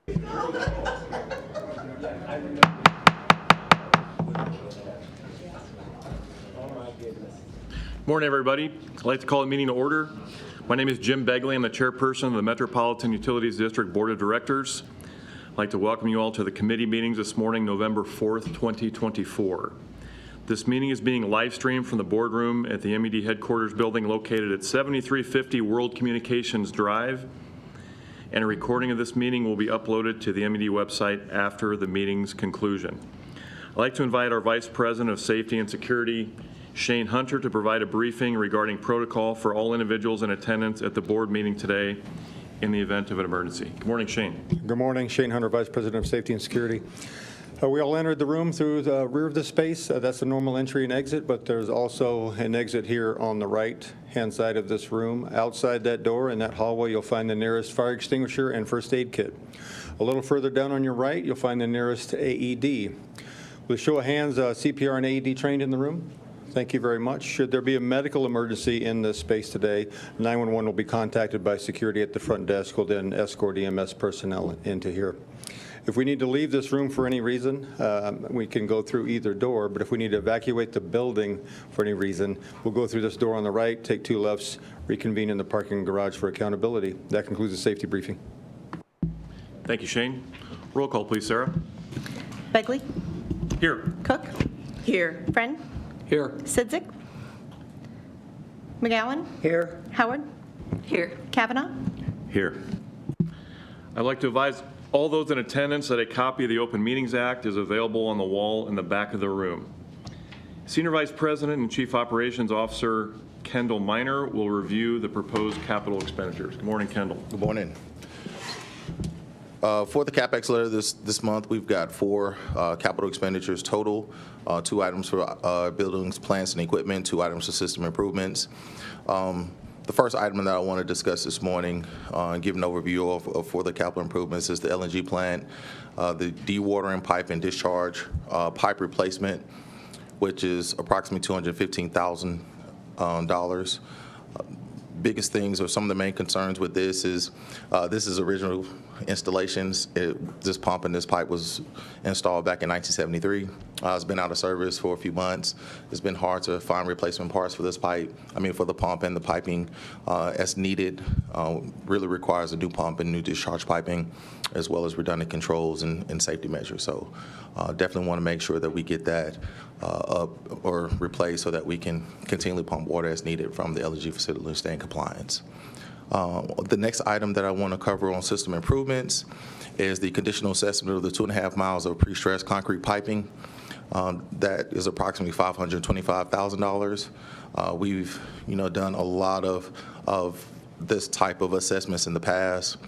Morning, everybody. I'd like to call the meeting to order. My name is Jim Begley. I'm the chairperson of the Metropolitan Utilities District Board of Directors. I'd like to welcome you all to the committee meetings this morning, November 4th, 2024. This meeting is being live streamed from the boardroom at the M.U.D headquarters building located at 7350 World Communications Drive, and a recording of this meeting will be uploaded to the M.U.D website after the meeting's conclusion. I'd like to invite our Vice President of Safety and Security, Shane Hunter, to provide a briefing regarding protocol for all individuals in attendance at the board meeting today in the event of an emergency. Good morning, Shane. Good morning. Shane Hunter, Vice President of Safety and Security. We all entered the room through the rear of the space. That's the normal entry and exit, but there's also an exit here on the right-hand side of this room. Outside that door in that hallway, you'll find the nearest fire extinguisher and first aid kit. A little further down on your right, you'll find the nearest AED. With a show of hands, CPR and AED trained in the room? Thank you very much. Should there be a medical emergency in this space today, 911 will be contacted by security at the front desk, will then escort EMS personnel into here. If we need to leave this room for any reason, we can go through either door, but if we need to evacuate the building for any reason, we'll go through this door on the right, take two lefts, reconvene in the parking garage for accountability. That concludes the safety briefing. Thank you, Shane. Roll call, please, Sarah. Begley? Here. Cook? Here. Friend? Here. Sidzik? McGowan? Here. Howard? Here. Kavanaugh? Here. I'd like to advise all those in attendance that a copy of the Open Meetings Act is available on the wall in the back of the room. Senior Vice President and Chief Operations Officer Kendall Miner will review the proposed capital expenditures. Good morning, Kendall. Good morning. For the CapEx letter this month, we've got 4 capital expenditures total, 2 items for buildings, plants, and equipment, 2 items for system improvements. The first item that I want to discuss this morning and give an overview of for the capital improvements is the LNG plant, the dewatering pipe and discharge pipe replacement, which is approximately $215,000. Biggest things or some of the main concerns with this is original installations. This pump and this pipe was installed back in 1973. It's been out of service for a few months. It's been hard to find replacement parts for this pipe. For the pump and the piping as needed. Really requires a new pump and new discharge piping, as well as redundant controls and safety measures. So definitely want to make sure that we get that up or replaced so that we can continually pump water as needed from the LNG facility and stay in compliance. The next item that I want to cover on system improvements is the conditional assessment of the 2.5 miles of pre-stressed concrete piping. That is approximately $525,000. We've done a lot of this type of assessments in the past.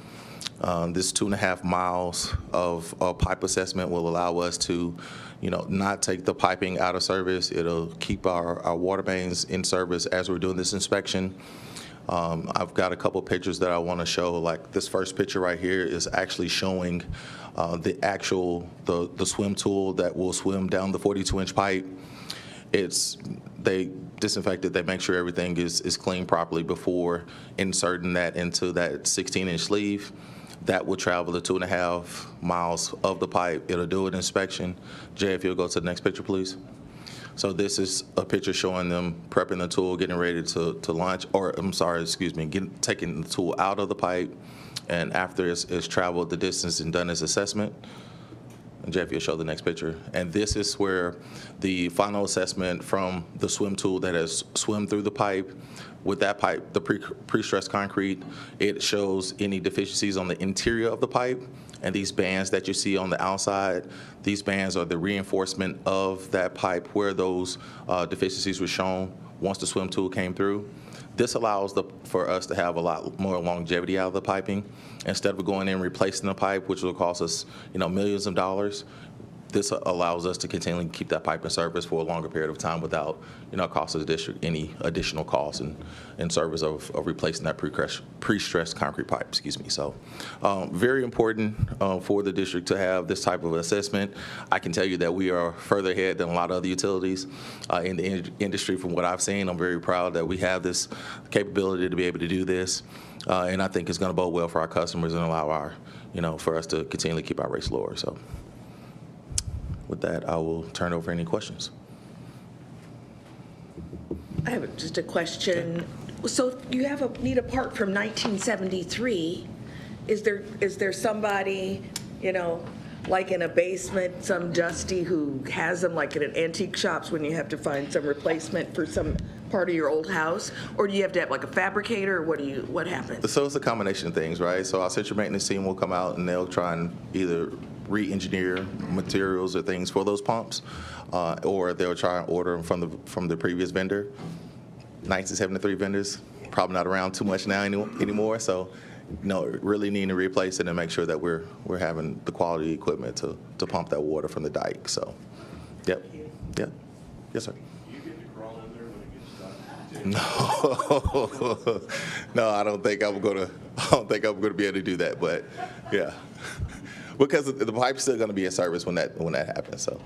This 2.5 miles of pipe assessment will allow us to not take the piping out of service. It'll keep our water mains in service as we're doing this inspection. I've got a couple pictures that I want to show. Like this first picture right here is actually showing the swim tool that will swim down the 42-inch pipe. They disinfect it. They make sure everything is cleaned properly before inserting that into that 16-inch sleeve. That will travel the 2.5 miles of the pipe. It'll do an inspection. Jay, if you'll go to the next picture, please. So this is a picture showing them prepping the tool, getting ready to launch, taking the tool out of the pipe, and after it's traveled the distance and done its assessment. And Jeff, you'll show the next picture. And this is where the final assessment from the swim tool that has swum through the pipe. With that pipe, the pre-stressed concrete, it shows any deficiencies on the interior of the pipe. And these bands that you see on the outside, these bands are the reinforcement of that pipe where those deficiencies were shown once the swim tool came through. This allows for us to have a lot more longevity out of the piping. Instead of going in and replacing the pipe, which will cost us millions of dollars, This allows us to continually keep that pipe in service for a longer period of time without, costing the district any additional costs in service of replacing that pre-stressed concrete pipe, So very important for the district to have this type of assessment. I can tell you that we are further ahead than a lot of other utilities in the industry from what I've seen. I'm very proud that we have this capability to be able to do this. And I think it's going to bode well for our customers and allow our, for us to continually keep our rates lower. So with that, I will turn over any questions. I have just a question. So you need a part from 1973. Is there somebody, like in a basement, some dusty who has them like in an antique shops when you have to find some replacement for some part of your old house? Or do you have to have like a fabricator, or what happens? So it's a combination of things, right? So our central maintenance team will come out and they'll try and either re-engineer materials or things for those pumps, or they'll try and order them from the previous vendor. 1973 vendors, probably not around too much now anymore. So, really needing to replace it and make sure that we're having the quality equipment to pump that water from the dike. So, yep. Yes, sir. Do you get to crawl in there when it gets stuck? No, I don't think I'm gonna be able to do that. But yeah, because the pipe's still gonna be in service when that happens. So,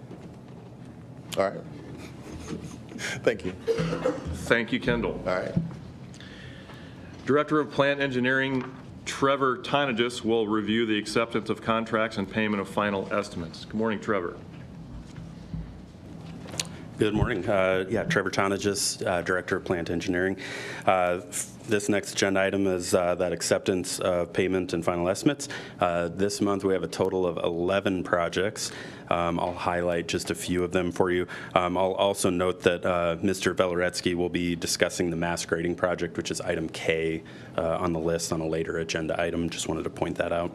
all right. Thank you. Thank you, Kendall. All right. Director of Plant Engineering, Trevor Tonagis, will review the acceptance of contracts and payment of final estimates. Good morning, Trevor. Good morning. Trevor Tonagis, Director of Plant Engineering. This next agenda item is that acceptance of payment and final estimates. This month we have a total of 11 projects. I'll highlight just a few of them for you. I'll also note that Mr. Veloretsky will be discussing the mass grading project, which is item K on the list on a later agenda item. Just wanted to point that out.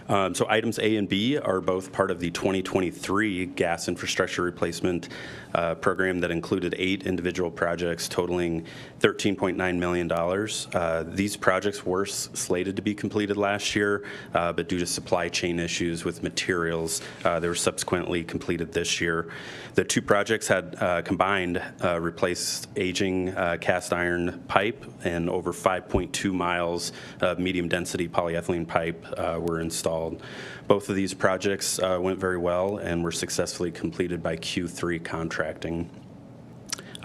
So items A and B are both part of the 2023 gas infrastructure replacement program that included 8 individual projects totaling $13.9 million. These projects were slated to be completed last year, but due to supply chain issues with materials, they were subsequently completed this year. The 2 projects had combined replaced aging cast iron pipe, and over 5.2 miles of medium density polyethylene pipe were installed. Both of these projects went very well and were successfully completed by Q3 contracting.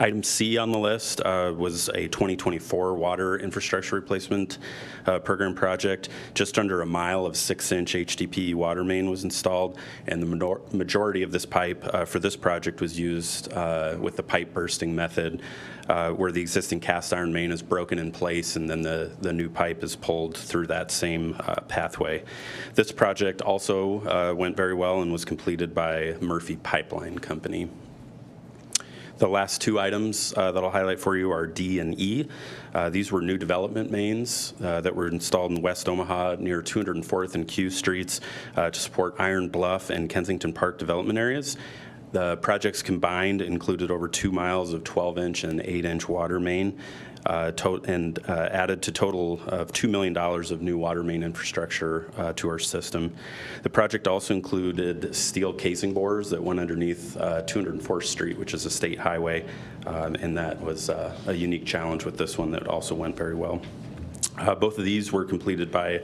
Item C on the list was a 2024 water infrastructure replacement program project. Just under a mile of 6-inch HDPE water main was installed, and the majority of this pipe for this project was used with the pipe bursting method, where the existing cast iron main is broken in place and then the new pipe is pulled through that same pathway. This project also went very well and was completed by Murphy Pipeline Company. The last 2 items that I'll highlight for you are D and E. These were new development mains that were installed in West Omaha near 204th and Q Streets to support Iron Bluff and Kensington Park development areas. The projects combined included over 2 miles of 12-inch and 8-inch water main, and added to total of $2 million of new water main infrastructure to our system. The project also included steel casing bores that went underneath 204th Street, which is a state highway, and that was a unique challenge with this one that also went very well. Both of these were completed by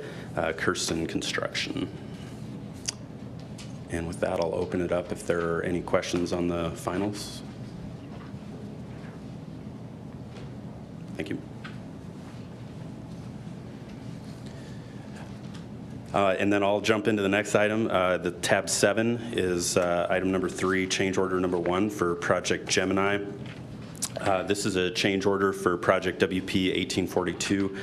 Kirsten Construction. And with that, I'll open it up if there are any questions on the finals. Thank you. And then I'll jump into the next item. The tab 7 is item number 3, change order number 1 for Project Gemini. This is a change order for Project WP 1842.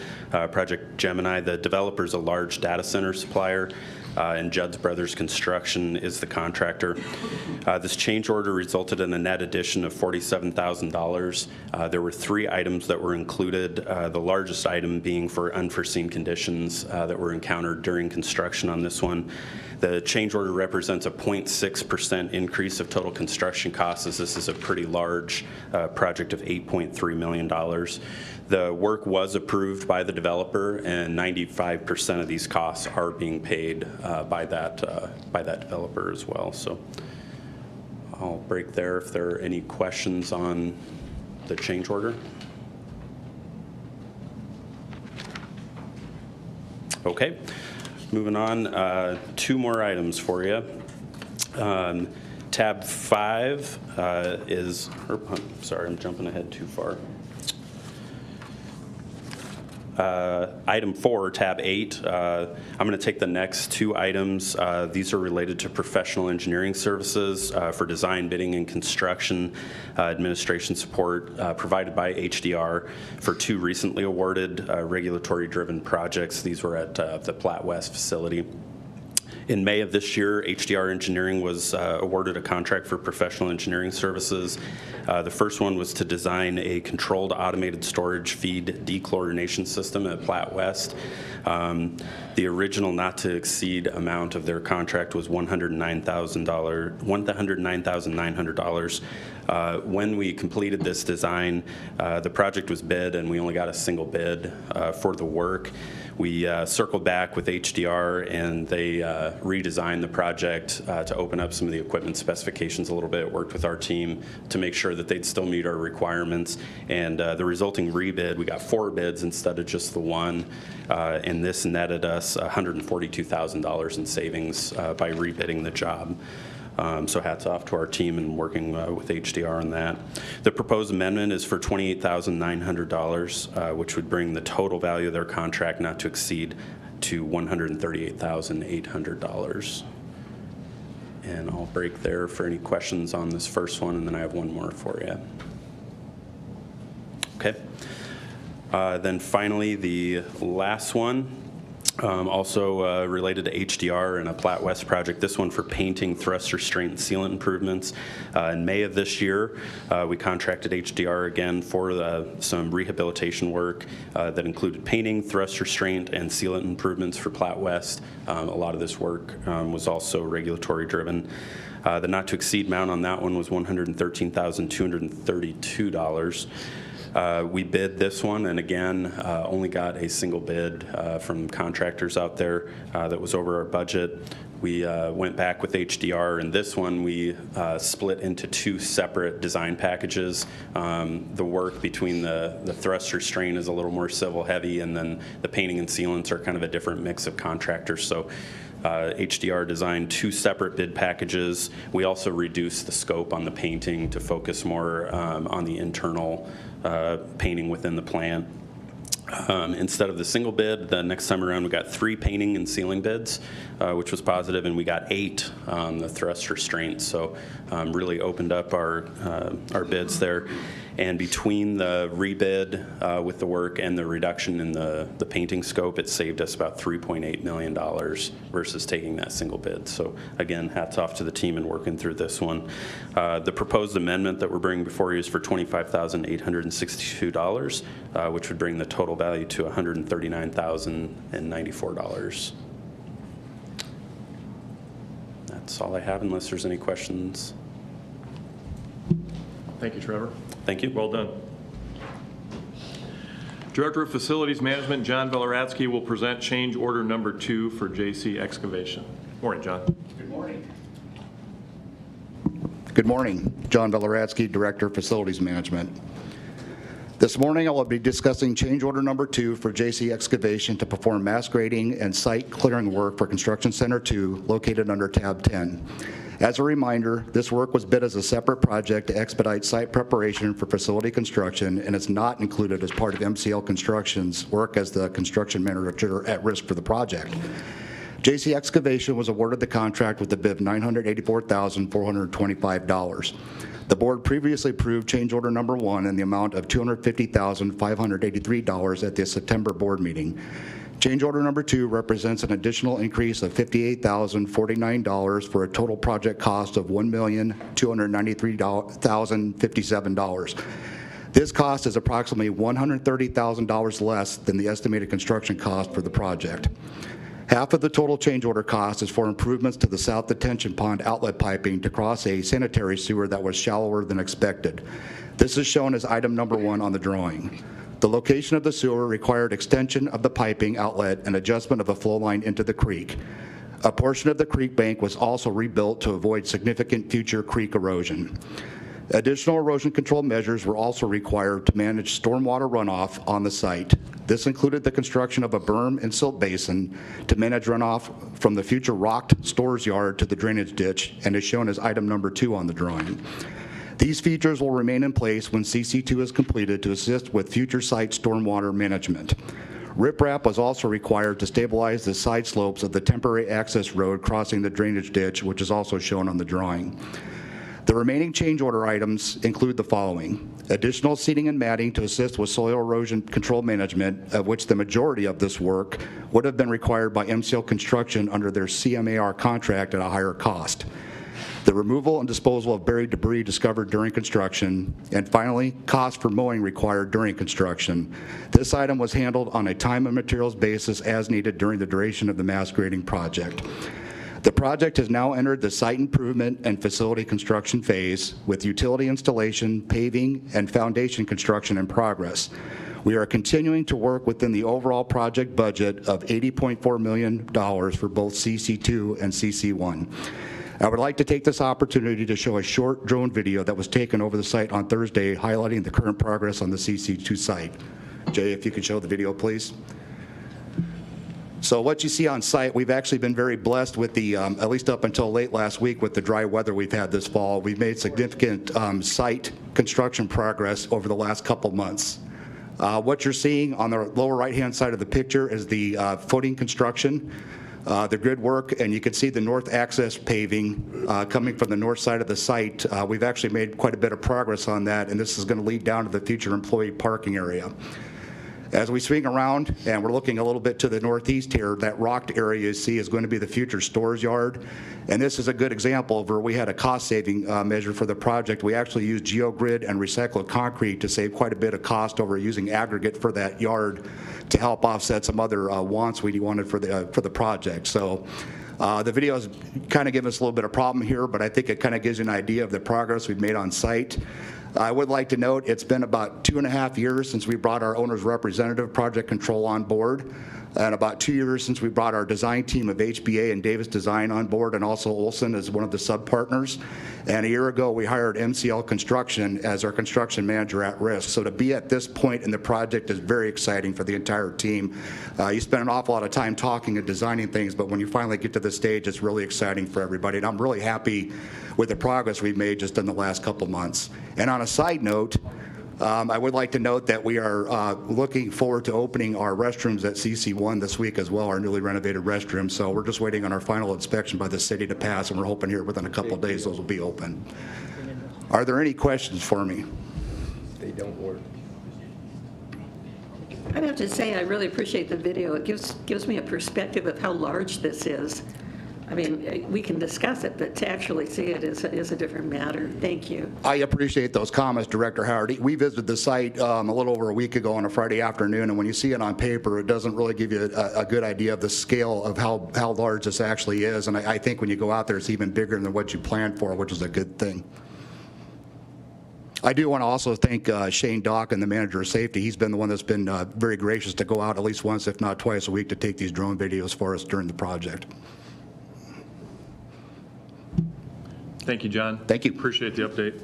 Project Gemini, the developer is a large data center supplier, and Judd's Brothers Construction is the contractor. This change order resulted in a net addition of $47,000. There were 3 items that were included, the largest item being for unforeseen conditions that were encountered during construction on this one. The change order represents a 0.6% increase of total construction costs, as this is a pretty large project of $8.3 million. The work was approved by the developer, and 95% of these costs are being paid by that developer as well. So I'll break there if there are any questions on the change order. Okay, moving on, 2 more items for you. Tab 5 is, sorry, I'm jumping ahead too far. Item 4, tab 8, I'm going to take the next 2 items. These are related to professional engineering services for design, bidding, and construction administration support provided by HDR for 2 recently awarded regulatory-driven projects. These were at the Platte West facility. In May of this year, HDR Engineering was awarded a contract for professional engineering services. The first one was to design a controlled automated storage feed dechlorination system at Platte West. The original not-to-exceed amount of their contract was $109,900. When we completed this design, the project was bid, and we only got a single bid for the work. We circled back with HDR, and they redesigned the project to open up some of the equipment specifications a little bit, worked with our team to make sure that they'd still meet our requirements. And the resulting rebid, we got 4 bids instead of just the 1, and this netted us $142,000 in savings by rebidding the job. So hats off to our team and working with HDR on that. The proposed amendment is for $28,900, which would bring the total value of their contract not to exceed to $138,800. And I'll break there for any questions on this first one, and then I have one more for you. Okay. Then finally, the last one. Also related to HDR and a Platte West project, this one for painting, thrust restraint, and sealant improvements. In May of this year, we contracted HDR again for some rehabilitation work that included painting, thrust restraint, and sealant improvements for Platte West. A lot of this work was also regulatory driven. The not to exceed amount on that one was $113,232. We bid this one, and again, only got a single bid from contractors out there that was over our budget. We went back with HDR, and this one we split into 2 separate design packages. The work between the thrust restraint is a little more civil heavy, and then the painting and sealants are kind of a different mix of contractors. So HDR designed 2 separate bid packages. We also reduced the scope on the painting to focus more on the internal painting within the plant. Instead of the single bid, the next time around we got 3 painting and sealing bids, which was positive, and we got 8 on the thrust restraint. So really opened up our bids there. And between the rebid with the work and the reduction in the painting scope, it saved us about $3.8 million versus taking that single bid. So again, hats off to the team in working through this one. The proposed amendment that we're bringing before you is for $25,862, which would bring the total value to $139,094. That's all I have, unless there's any questions. Thank you, Trevor. Thank you. Well done. Director of Facilities Management, John Veleratsky, will present change order number 2 for JC Excavation. Morning, John. Good morning. Good morning. John Veleratsky, Director of Facilities Management. This morning, I will be discussing change order number 2 for JC Excavation to perform mass grading and site clearing work for Construction Center 2, located under tab 10. As a reminder, this work was bid as a separate project to expedite site preparation for facility construction, and is not included as part of MCL Construction's work as the construction manager at risk for the project. JC Excavation was awarded the contract with a bid of $984,425. The board previously approved change order number 1 in the amount of $250,583 at the September board meeting. Change order number 2 represents an additional increase of $58,049 for a total project cost of $1,293,057. This cost is approximately $130,000 less than the estimated construction cost for the project. Half of the total change order cost is for improvements to the south detention pond outlet piping to cross a sanitary sewer that was shallower than expected. This is shown as item number 1 on the drawing. The location of the sewer required extension of the piping outlet and adjustment of a flow line into the creek. A portion of the creek bank was also rebuilt to avoid significant future creek erosion. Additional erosion control measures were also required to manage stormwater runoff on the site. This included the construction of a berm and silt basin to manage runoff from the future rocked stores yard to the drainage ditch, and is shown as item number 2 on the drawing. These features will remain in place when CC2 is completed to assist with future site stormwater management. Riprap was also required to stabilize the side slopes of the temporary access road crossing the drainage ditch, which is also shown on the drawing. The remaining change order items include the following: additional seeding and matting to assist with soil erosion control management, of which the majority of this work would have been required by MCL Construction under their CMAR contract at a higher cost. The removal and disposal of buried debris discovered during construction, and finally, cost for mowing required during construction. This item was handled on a time and materials basis as needed during the duration of the mass grading project. The project has now entered the site improvement and facility construction phase, with utility installation, paving, and foundation construction in progress. We are continuing to work within the overall project budget of $80.4 million for both CC2 and CC1. I would like to take this opportunity to show a short drone video that was taken over the site on Thursday, highlighting the current progress on the CC2 site. Jay, if you could show the video, please. So what you see on site, we've actually been very blessed with the, at least up until late last week, with the dry weather we've had this fall. We've made significant site construction progress over the last couple months. What you're seeing on the lower right-hand side of the picture is the footing construction, the grid work, and you can see the north access paving coming from the north side of the site. We've actually made quite a bit of progress on that, and this is going to lead down to the future employee parking area. As we swing around, and we're looking a little bit to the northeast here, that rocked area you see is going to be the future stores yard. And this is a good example of where we had a cost-saving measure for the project. We actually used geogrid and recycled concrete to save quite a bit of cost over using aggregate for that yard to help offset some other wants we wanted for the project. So the video is kind of giving us a little bit of problem here, but I think it kind of gives you an idea of the progress we've made on site. I would like to note it's been about 2.5 years since we brought our owner's representative, Project Control, on board, and about 2 years since we brought our design team of HBA and Davis Design on board, and also Olson as one of the sub-partners. And a year ago, we hired MCL Construction as our construction manager at risk. So to be at this point in the project is very exciting for the entire team. You spend an awful lot of time talking and designing things, but when you finally get to this stage, it's really exciting for everybody. And I'm really happy with the progress we've made just in the last couple months. And on a side note, I would like to note that we are looking forward to opening our restrooms at CC1 this week as well, our newly renovated restrooms. So we're just waiting on our final inspection by the city to pass, and we're hoping here within a couple of days those will be open. Are there any questions for me? They don't work. I'd have to say I really appreciate the video. It gives me a perspective of how large this is. I mean, we can discuss it, but to actually see it is a different matter. Thank you. I appreciate those comments, Director Howard. We visited the site a little over a week ago on a Friday afternoon, and when you see it on paper, it doesn't really give you a good idea of the scale of how large this actually is. And I think when you go out there, it's even bigger than what you planned for, which is a good thing. I do want to also thank Shane Dock and the manager of safety. He's been the one that's been very gracious to go out at least once, if not twice a week, to take these drone videos for us during the project. Thank you, John. Thank you. Appreciate the update.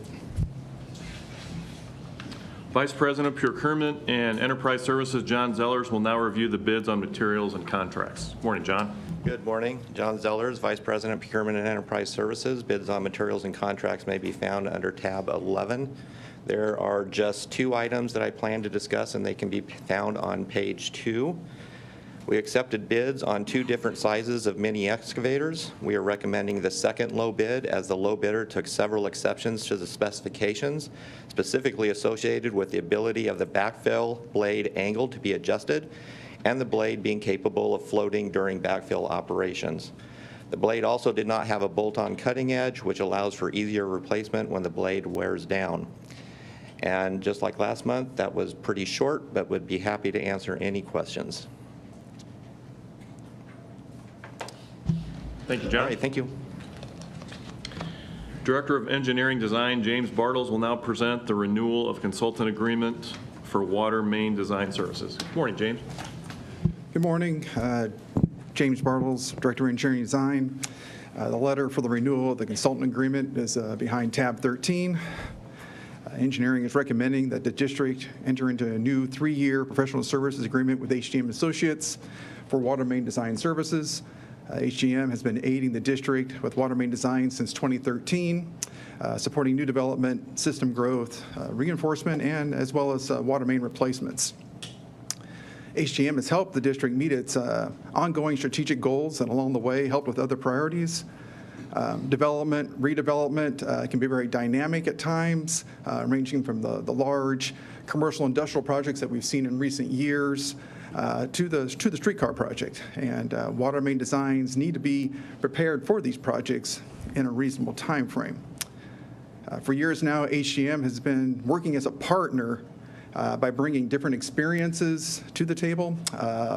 Vice President of Procurement and Enterprise Services, John Zellers, will now review the bids on materials and contracts. Morning, John. Good morning. John Zellers, Vice President of Procurement and Enterprise Services. Bids on materials and contracts may be found under tab 11. There are just 2 items that I plan to discuss, and they can be found on page 2. We accepted bids on 2 different sizes of mini excavators. We are recommending the second low bid, as the low bidder took several exceptions to the specifications, specifically associated with the ability of the backfill blade angle to be adjusted and the blade being capable of floating during backfill operations. The blade also did not have a bolt-on cutting edge, which allows for easier replacement when the blade wears down. And just like last month, that was pretty short, but would be happy to answer any questions. Thank you, John. All right, thank you. Director of Engineering Design, James Bartles, will now present the renewal of consultant agreement for water main design services. Good morning, James. Good morning. James Bartles, Director of Engineering Design. The letter for the renewal of the consultant agreement is behind tab 13. Engineering is recommending that the district enter into a new 3-year professional services agreement with HGM Associates for water main design services. HGM has been aiding the district with water main design since 2013, supporting new development, system growth, reinforcement, and as well as water main replacements. HGM has helped the district meet its ongoing strategic goals and along the way helped with other priorities. Development, redevelopment can be very dynamic at times, ranging from the large commercial industrial projects that we've seen in recent years to the streetcar project. And water main designs need to be prepared for these projects in a reasonable time frame. For years now, HGM has been working as a partner by bringing different experiences to the table,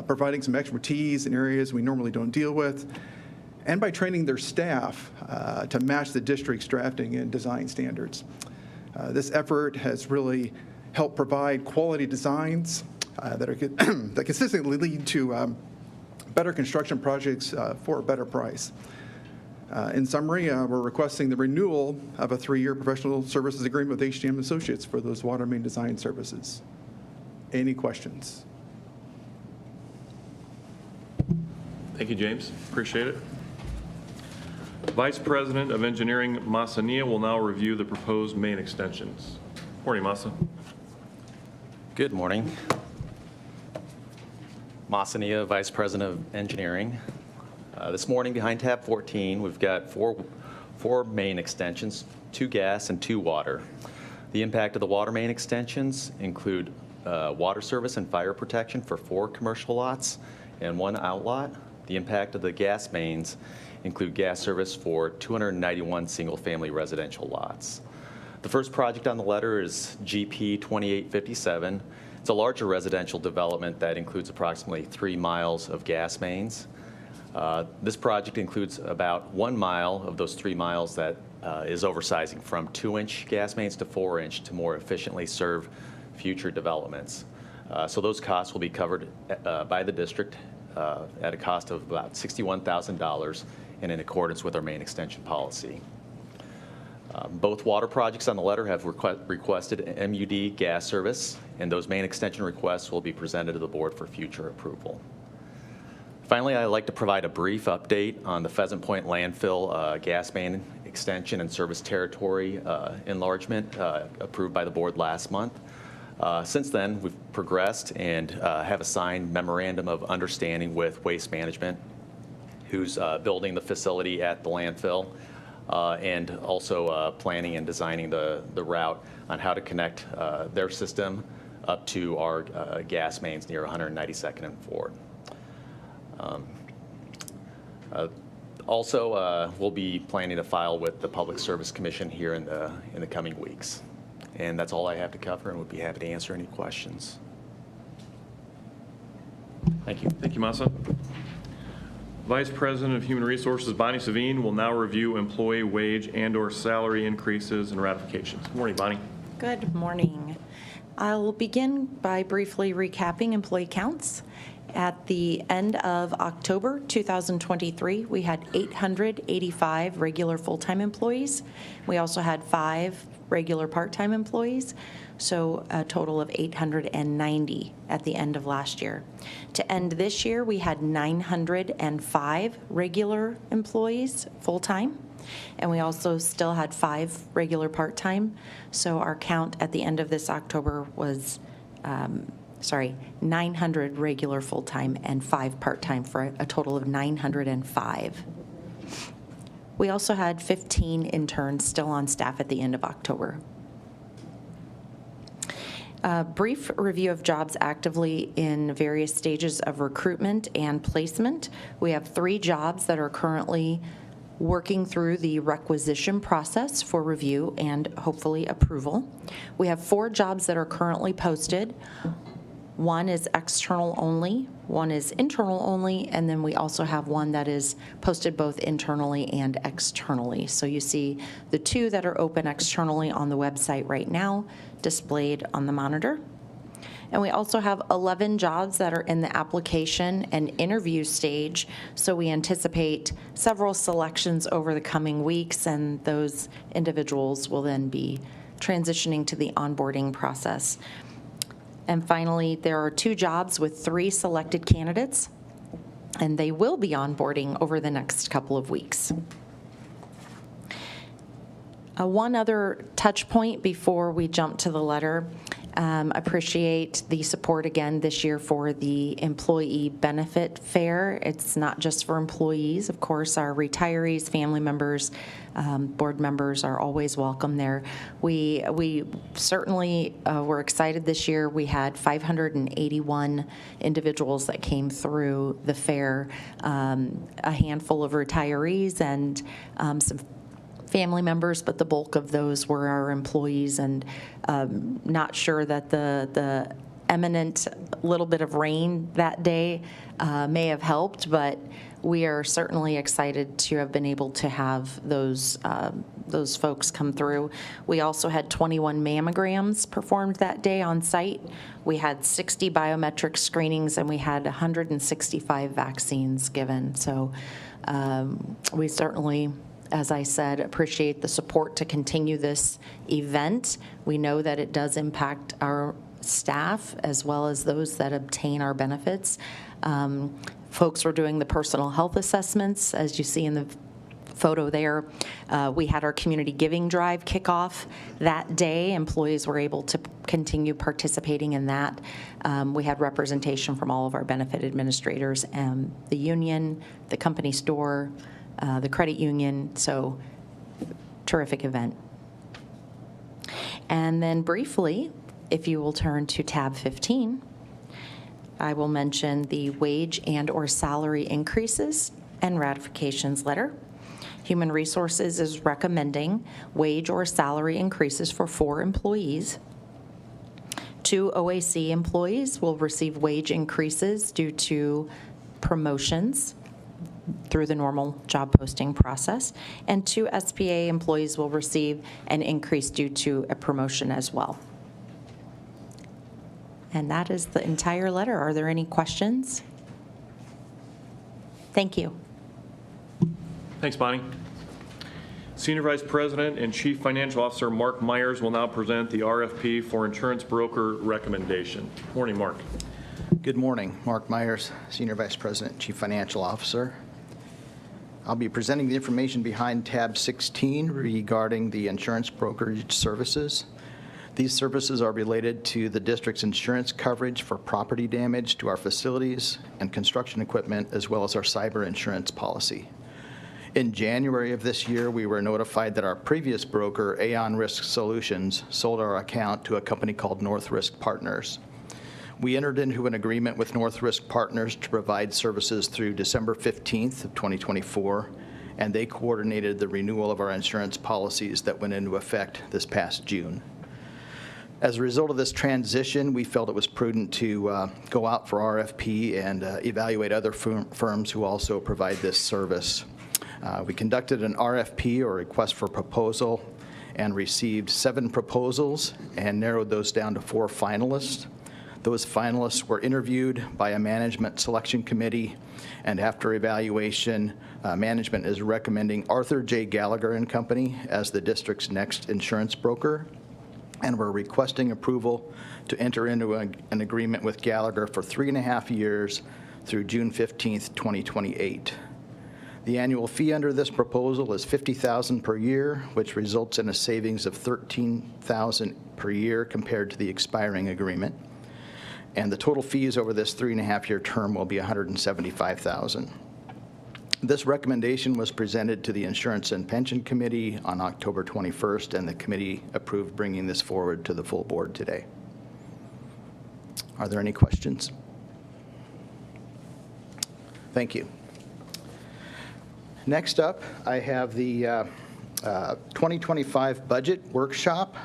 providing some expertise in areas we normally don't deal with, and by training their staff to match the district's drafting and design standards. This effort has really helped provide quality designs that consistently lead to better construction projects for a better price. In summary, we're requesting the renewal of a 3-year professional services agreement with HGM Associates for those water main design services. Any questions? Thank you, James. Appreciate it. Vice President of Engineering, Masa Nia, will now review the proposed main extensions. Morning, Masa. Good morning. Masa Nia, Vice President of Engineering. This morning, behind tab 14, we've got four main extensions, 2 gas and 2 water. The impact of the water main extensions include water service and fire protection for 4 commercial lots and 1 outlot. The impact of the gas mains include gas service for 291 single-family residential lots. The first project on the letter is GP 2857. It's a larger residential development that includes approximately 3 miles of gas mains. This project includes about 1 mile of those 3 miles that is oversizing from 2-inch gas mains to 4-inch to more efficiently serve future developments. So those costs will be covered by the district at a cost of about $61,000 and in accordance with our main extension policy. Both water projects on the letter have requested M.U.D. gas service, and those main extension requests will be presented to the board for future approval. Finally, I'd like to provide a brief update on the Pheasant Point landfill gas main extension and service territory enlargement approved by the board last month. Since then, we've progressed and have a signed memorandum of understanding with Waste Management, who's building the facility at the landfill, and also planning and designing the route on how to connect their system up to our gas mains near 192nd and Ford. Also, we'll be planning to file with the Public Service Commission here in the coming weeks. And that's all I have to cover, and would be happy to answer any questions. Thank you. Thank you, Masa. Vice President of Human Resources, Bonnie Savine, will now review employee wage and/or salary increases and ratifications. Good morning, Bonnie. Good morning. I'll begin by briefly recapping employee counts. At the end of October 2023, we had 885 regular full-time employees. We also had 5 regular part-time employees, so a total of 890 at the end of last year. To end this year, we had 905 regular employees full-time, and we also still had 5 regular part-time. So our count at the end of this October was 900 regular full-time and 5 part-time for a total of 905. We also had 15 interns still on staff at the end of October. A brief review of jobs actively in various stages of recruitment and placement. We have 3 jobs that are currently working through the requisition process for review and hopefully approval. We have 4 jobs that are currently posted. 1 is external only, 1 is internal only, and then we also have 1 that is posted both internally and externally. So you see the 2 that are open externally on the website right now, displayed on the monitor. And we also have 11 jobs that are in the application and interview stage, so we anticipate several selections over the coming weeks, and those individuals will then be transitioning to the onboarding process. And finally, there are 2 jobs with 3 selected candidates, and they will be onboarding over the next couple of weeks. One other touch point before we jump to the letter. Appreciate the support again this year for the employee benefit fair. It's not just for employees. Of course, our retirees, family members, board members are always welcome there. We certainly were excited this year. We had 581 individuals that came through the fair, a handful of retirees and some family members, but the bulk of those were our employees, and not sure that the eminent little bit of rain that day may have helped, but we are certainly excited to have been able to have those folks come through. We also had 21 mammograms performed that day on site. We had 60 biometric screenings, and we had 165 vaccines given. So we certainly, as I said, appreciate the support to continue this event. We know that it does impact our staff as well as those that obtain our benefits. Folks were doing the personal health assessments, as you see in the photo there. We had our community giving drive kickoff that day. Employees were able to continue participating in that. We had representation from all of our benefit administrators and the union, the company store, the credit union, so terrific event. And then briefly, if you will turn to tab 15, I will mention the wage and/or salary increases and ratifications letter. Human Resources is recommending wage or salary increases for 4 employees. 2 OAC employees will receive wage increases due to promotions through the normal job posting process, and 2 SPA employees will receive an increase due to a promotion as well. And that is the entire letter. Are there any questions? Thank you. Thanks, Bonnie. Senior Vice President and Chief Financial Officer Mark Myers will now present the RFP for insurance broker recommendation. Morning, Mark. Good morning. Mark Myers, Senior Vice President, Chief Financial Officer. I'll be presenting the information behind tab 16 regarding the insurance brokerage services. These services are related to the district's insurance coverage for property damage to our facilities and construction equipment, as well as our cyber insurance policy. In January of this year, we were notified that our previous broker, Aon Risk Solutions, sold our account to a company called North Risk Partners. We entered into an agreement with North Risk Partners to provide services through December 15th of 2024, and they coordinated the renewal of our insurance policies that went into effect this past June. As a result of this transition, we felt it was prudent to go out for RFP and evaluate other firms who also provide this service. We conducted an RFP, or request for proposal, and received 7 proposals and narrowed those down to 4 finalists. Those finalists were interviewed by a management selection committee, and after evaluation, management is recommending Arthur J. Gallagher and Company as the district's next insurance broker, and we're requesting approval to enter into an agreement with Gallagher for 3.5 years through June 15th, 2028. The annual fee under this proposal is $50,000 per year, which results in a savings of $13,000 per year compared to the expiring agreement. And the total fees over this 3.5-year term will be $175,000. This recommendation was presented to the Insurance and Pension Committee on October 21st, and the committee approved bringing this forward to the full board today. Are there any questions? Thank you. Next up, I have the 2025 budget workshop.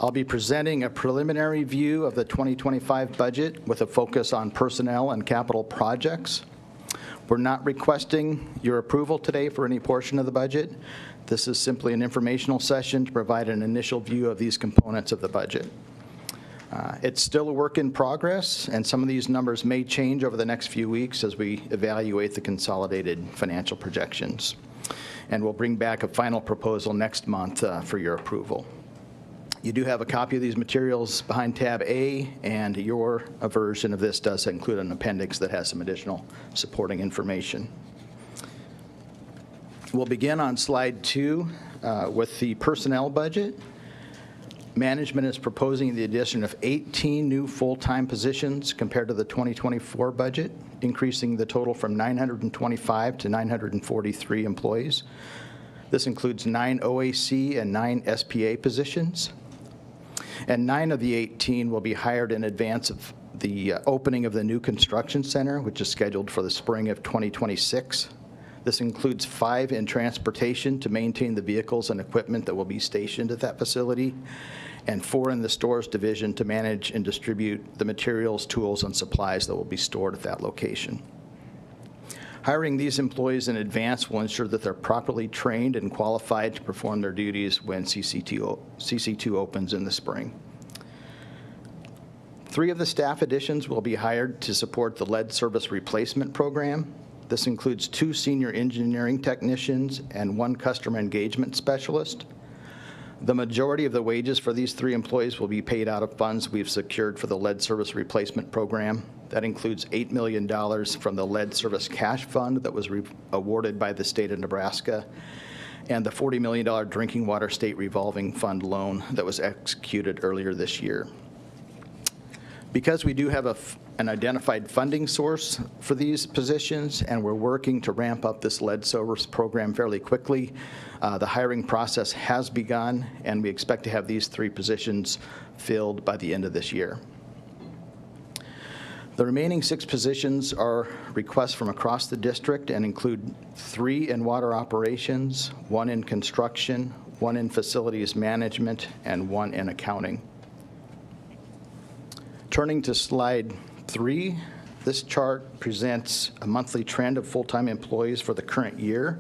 I'll be presenting a preliminary view of the 2025 budget with a focus on personnel and capital projects. We're not requesting your approval today for any portion of the budget. This is simply an informational session to provide an initial view of these components of the budget. It's still a work in progress, and some of these numbers may change over the next few weeks as we evaluate the consolidated financial projections. And we'll bring back a final proposal next month for your approval. You do have a copy of these materials behind tab A, and your version of this does include an appendix that has some additional supporting information. We'll begin on slide 2 with the personnel budget. Management is proposing the addition of 18 new full-time positions compared to the 2024 budget, increasing the total from 925 to 943 employees. This includes 9 OAC and 9 SPA positions. And 9 of the 18 will be hired in advance of the opening of the new construction center, which is scheduled for the spring of 2026. This includes 5 in transportation to maintain the vehicles and equipment that will be stationed at that facility, and 4 in the stores division to manage and distribute the materials, tools, and supplies that will be stored at that location. Hiring these employees in advance will ensure that they're properly trained and qualified to perform their duties when CC2 opens in the spring. 3 of the staff additions will be hired to support the lead service replacement program. This includes 2 senior engineering technicians and 1 customer engagement specialist. The majority of the wages for these 3 employees will be paid out of funds we've secured for the lead service replacement program. That includes $8 million from the lead service cash fund that was awarded by the state of Nebraska, and the $40 million drinking water state revolving fund loan that was executed earlier this year. Because we do have an identified funding source for these positions, and we're working to ramp up this lead service program fairly quickly, the hiring process has begun, and we expect to have these 3 positions filled by the end of this year. The remaining 6 positions are requests from across the district and include 3 in water operations, 1 in construction, 1 in facilities management, and 1 in accounting. Turning to slide 3, this chart presents a monthly trend of full-time employees for the current year.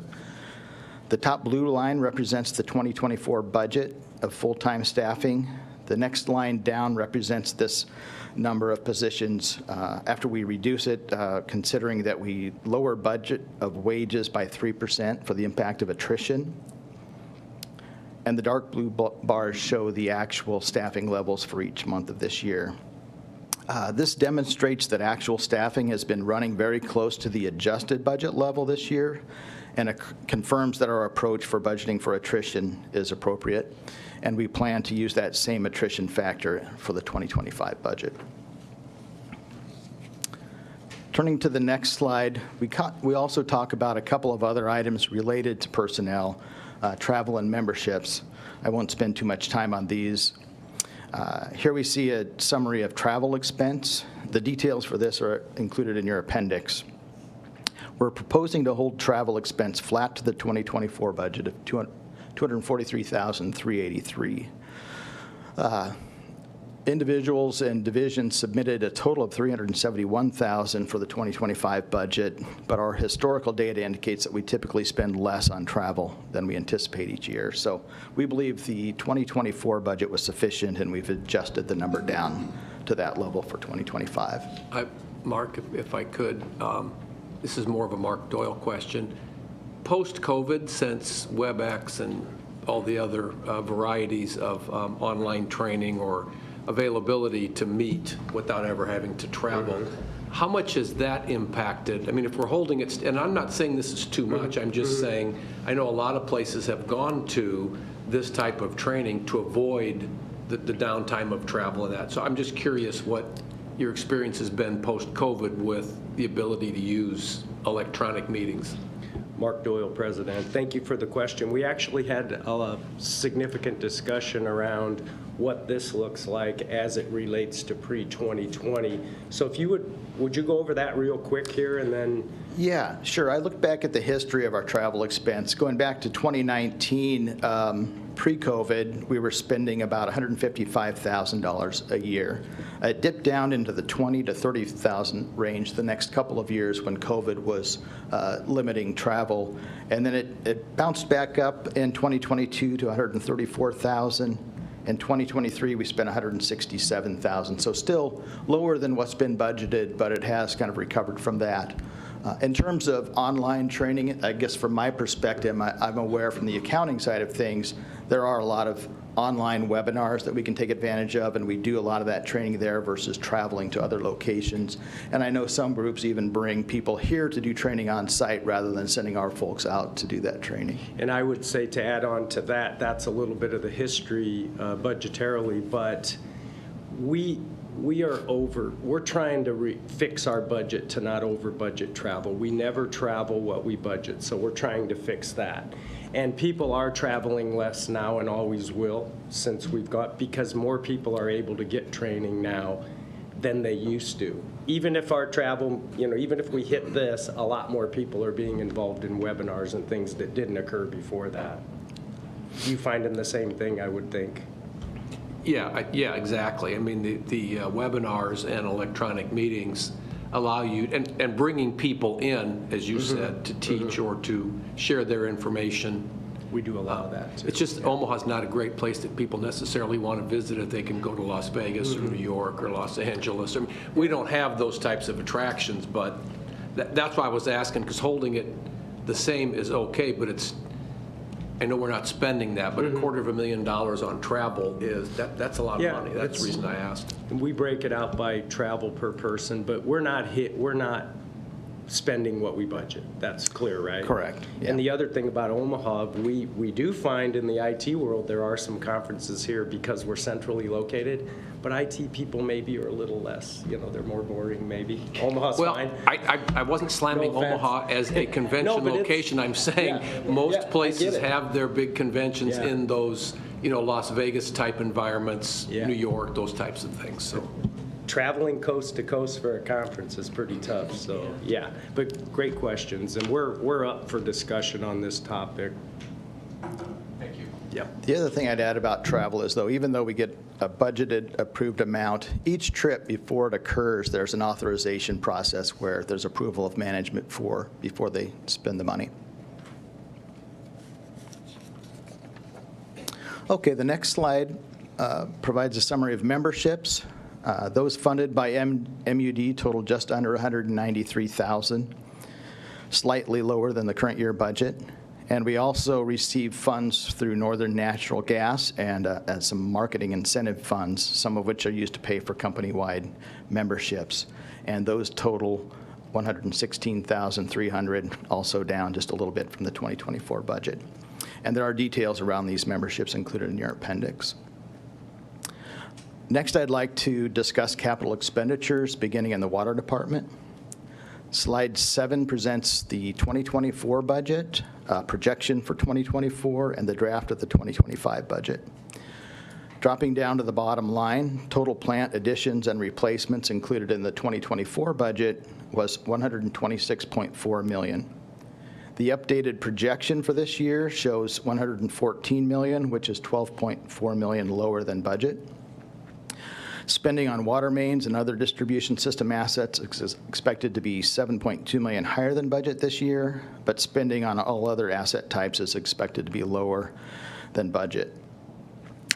The top blue line represents the 2024 budget of full-time staffing. The next line down represents this number of positions after we reduce it, considering that we lower budget of wages by 3% for the impact of attrition. And the dark blue bars show the actual staffing levels for each month of this year. This demonstrates that actual staffing has been running very close to the adjusted budget level this year, and it confirms that our approach for budgeting for attrition is appropriate, and we plan to use that same attrition factor for the 2025 budget. Turning to the next slide, we also talk about a couple of other items related to personnel, travel and memberships. I won't spend too much time on these. Here we see a summary of travel expense. The details for this are included in your appendix. We're proposing to hold travel expense flat to the 2024 budget of $243,383. Individuals and divisions submitted a total of $371,000 for the 2025 budget, but our historical data indicates that we typically spend less on travel than we anticipate each year. So we believe the 2024 budget was sufficient, and we've adjusted the number down to that level for 2025. Mark, if I could, this is more of a Mark Doyle question. Post-COVID, since WebEx and all the other varieties of online training or availability to meet without ever having to travel, how much has that impacted? I mean, if we're holding it, and I'm not saying this is too much, I'm just saying I know a lot of places have gone to this type of training to avoid the downtime of travel and that. So I'm just curious what your experience has been post-COVID with the ability to use electronic meetings. Mark Doyle, President. Thank you for the question. We actually had a significant discussion around what this looks like as it relates to pre-2020. So if you would you go over that real quick here and then? Yeah, sure. I look back at the history of our travel expense. Going back to 2019, pre-COVID, we were spending about $155,000 a year. It dipped down into the $20,000 to $30,000 range the next couple of years when COVID was limiting travel. And then it bounced back up in 2022 to $134,000. In 2023, we spent $167,000, so still lower than what's been budgeted, but it has kind of recovered from that. In terms of online training, I guess from my perspective, I'm aware from the accounting side of things, there are a lot of online webinars that we can take advantage of, and we do a lot of that training there versus traveling to other locations. And I know some groups even bring people here to do training on site rather than sending our folks out to do that training. And I would say, to add on to that, that's a little bit of the history budgetarily, but we're trying to fix our budget to not over budget travel. We never travel what we budget, so we're trying to fix that. And people are traveling less now and always will, since because more people are able to get training now than they used to. Even if our travel, even if we hit this, a lot more people are being involved in webinars and things that didn't occur before that. You finding the same thing, I would think. Yeah, exactly. I mean, the webinars and electronic meetings allow you, and bringing people in, as you said, to teach or to share their information. We do allow that, too. It's just Omaha's not a great place that people necessarily want to visit if they can go to Las Vegas or New York or Los Angeles. I mean, we don't have those types of attractions, but that's why I was asking, because holding it the same is okay, but I know we're not spending that, but $250,000 on travel that's a lot of money. That's the reason I asked. We break it out by travel per person, but we're not spending what we budget. That's clear, right? Correct. Yeah. And the other thing about Omaha, we do find in the IT world there are some conferences here because we're centrally located, but IT people maybe are a little less, they're more boring maybe. Omaha's fine. I wasn't slamming Omaha as a convention location. I'm saying most places have their big conventions in those, Las Vegas type environments, New York, those types of things. So. Traveling coast to coast for a conference is pretty tough, so yeah. But great questions, and we're up for discussion on this topic. Thank you. Yep. The other thing I'd add about travel is, though, even though we get a budgeted approved amount, each trip before it occurs, there's an authorization process where there's approval of management before they spend the money. Okay, the next slide provides a summary of memberships. Those funded by M.U.D. total just under $193,000, slightly lower than the current year budget. And we also receive funds through Northern Natural Gas and some marketing incentive funds, some of which are used to pay for company-wide memberships. And those total $116,300, also down just a little bit from the 2024 budget. And there are details around these memberships included in your appendix. Next, I'd like to discuss capital expenditures beginning in the Water Department. Slide 7 presents the 2024 budget, projection for 2024, and the draft of the 2025 budget. Dropping down to the bottom line, total plant additions and replacements included in the 2024 budget was $126.4 million. The updated projection for this year shows $114 million, which is $12.4 million lower than budget. Spending on water mains and other distribution system assets is expected to be $7.2 million higher than budget this year, but spending on all other asset types is expected to be lower than budget.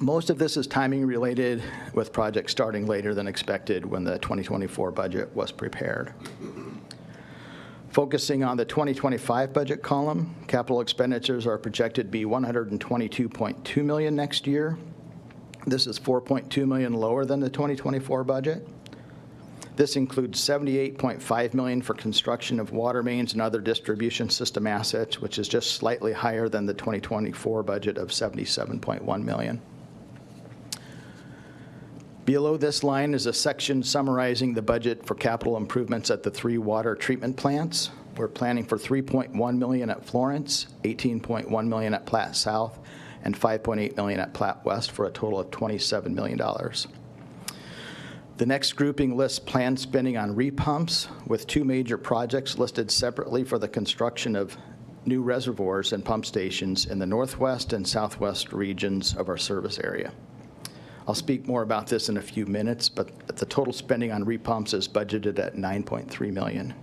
Most of this is timing related, with projects starting later than expected when the 2024 budget was prepared. Focusing on the 2025 budget column, capital expenditures are projected to be $122.2 million next year. This is $4.2 million lower than the 2024 budget. This includes $78.5 million for construction of water mains and other distribution system assets, which is just slightly higher than the 2024 budget of $77.1 million. Below this line is a section summarizing the budget for capital improvements at the 3 water treatment plants. We're planning for $3.1 million at Florence, $18.1 million at Platte South, and $5.8 million at Platte West, for a total of $27 million. The next grouping lists planned spending on repumps, with 2 major projects listed separately for the construction of new reservoirs and pump stations in the northwest and southwest regions of our service area. I'll speak more about this in a few minutes, but the total spending on repumps is budgeted at $9.3 million.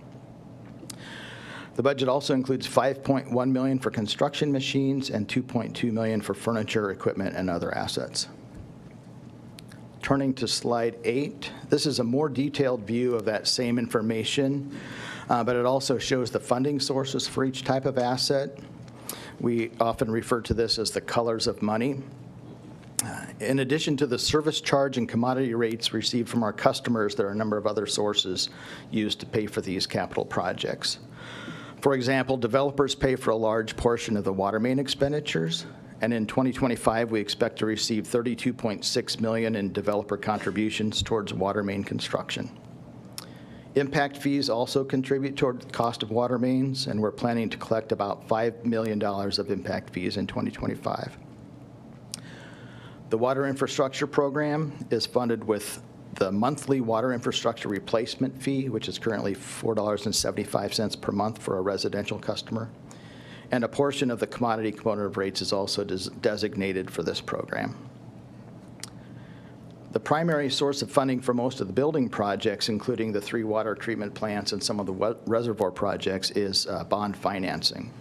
The budget also includes $5.1 million for construction machines and $2.2 million for furniture, equipment, and other assets. Turning to slide 8, this is a more detailed view of that same information, but it also shows the funding sources for each type of asset. We often refer to this as the colors of money. In addition to the service charge and commodity rates received from our customers, there are a number of other sources used to pay for these capital projects. For example, developers pay for a large portion of the water main expenditures, and in 2025, we expect to receive $32.6 million in developer contributions towards water main construction. Impact fees also contribute toward the cost of water mains, and we're planning to collect about $5 million of impact fees in 2025. The Water Infrastructure Program is funded with the monthly water infrastructure replacement fee, which is currently $4.75 per month for a residential customer. And a portion of the commodity component of rates is also designated for this program. The primary source of funding for most of the building projects, including the 3 water treatment plants and some of the reservoir projects, is bond financing.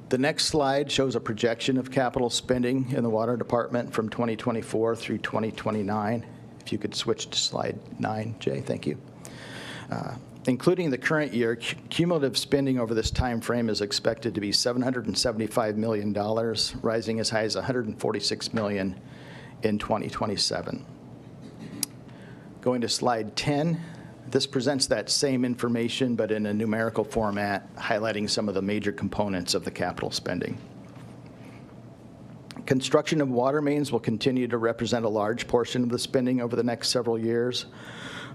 The next slide shows a projection of capital spending in the Water Department from 2024 through 2029. If you could switch to slide 9, Jay, thank you. Including the current year, cumulative spending over this time frame is expected to be $775 million, rising as high as $146 million in 2027. Going to slide 10. This presents that same information, but in a numerical format, highlighting some of the major components of the capital spending. Construction of water mains will continue to represent a large portion of the spending over the next several years,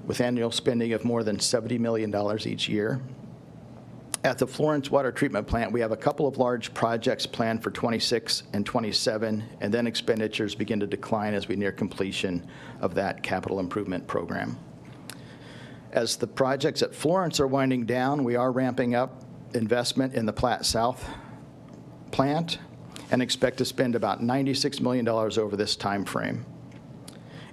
with annual spending of more than $70 million each year. At the Florence Water Treatment Plant, we have a couple of large projects planned for 26 and 27, and then expenditures begin to decline as we near completion of that capital improvement program. As the projects at Florence are winding down, we are ramping up investment in the Platte South plant and expect to spend about $96 million over this time frame.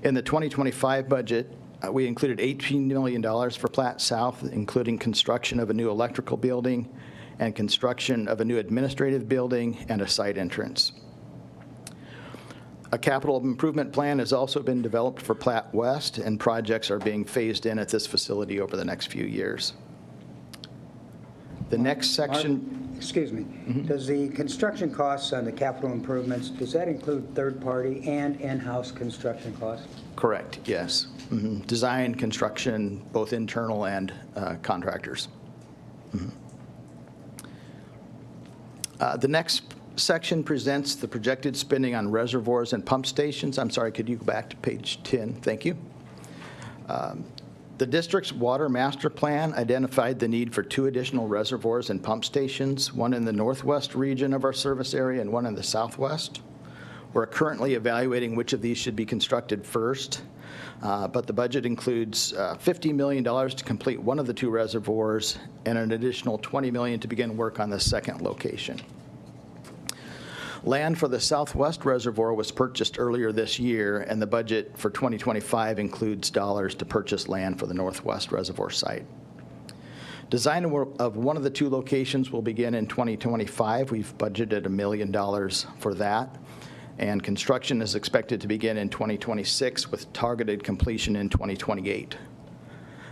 In the 2025 budget, we included $18 million for Platte South, including construction of a new electrical building and construction of a new administrative building and a site entrance. A capital improvement plan has also been developed for Platte West, and projects are being phased in at this facility over the next few years. The next section. Excuse me. Does the construction costs on the capital improvements, does that include third-party and in-house construction costs? Correct, yes. Design, construction, both internal and contractors. The next section presents the projected spending on reservoirs and pump stations. I'm sorry, could you go back to page 10? Thank you. The district's water master plan identified the need for 2 additional reservoirs and pump stations, one in the northwest region of our service area and one in the southwest. We're currently evaluating which of these should be constructed first, but the budget includes $50 million to complete one of the 2 reservoirs and an additional $20 million to begin work on the second location. Land for the Southwest Reservoir was purchased earlier this year, and the budget for 2025 includes dollars to purchase land for the Northwest Reservoir site. Design of one of the 2 locations will begin in 2025. We've budgeted $1 million for that, and construction is expected to begin in 2026 with targeted completion in 2028.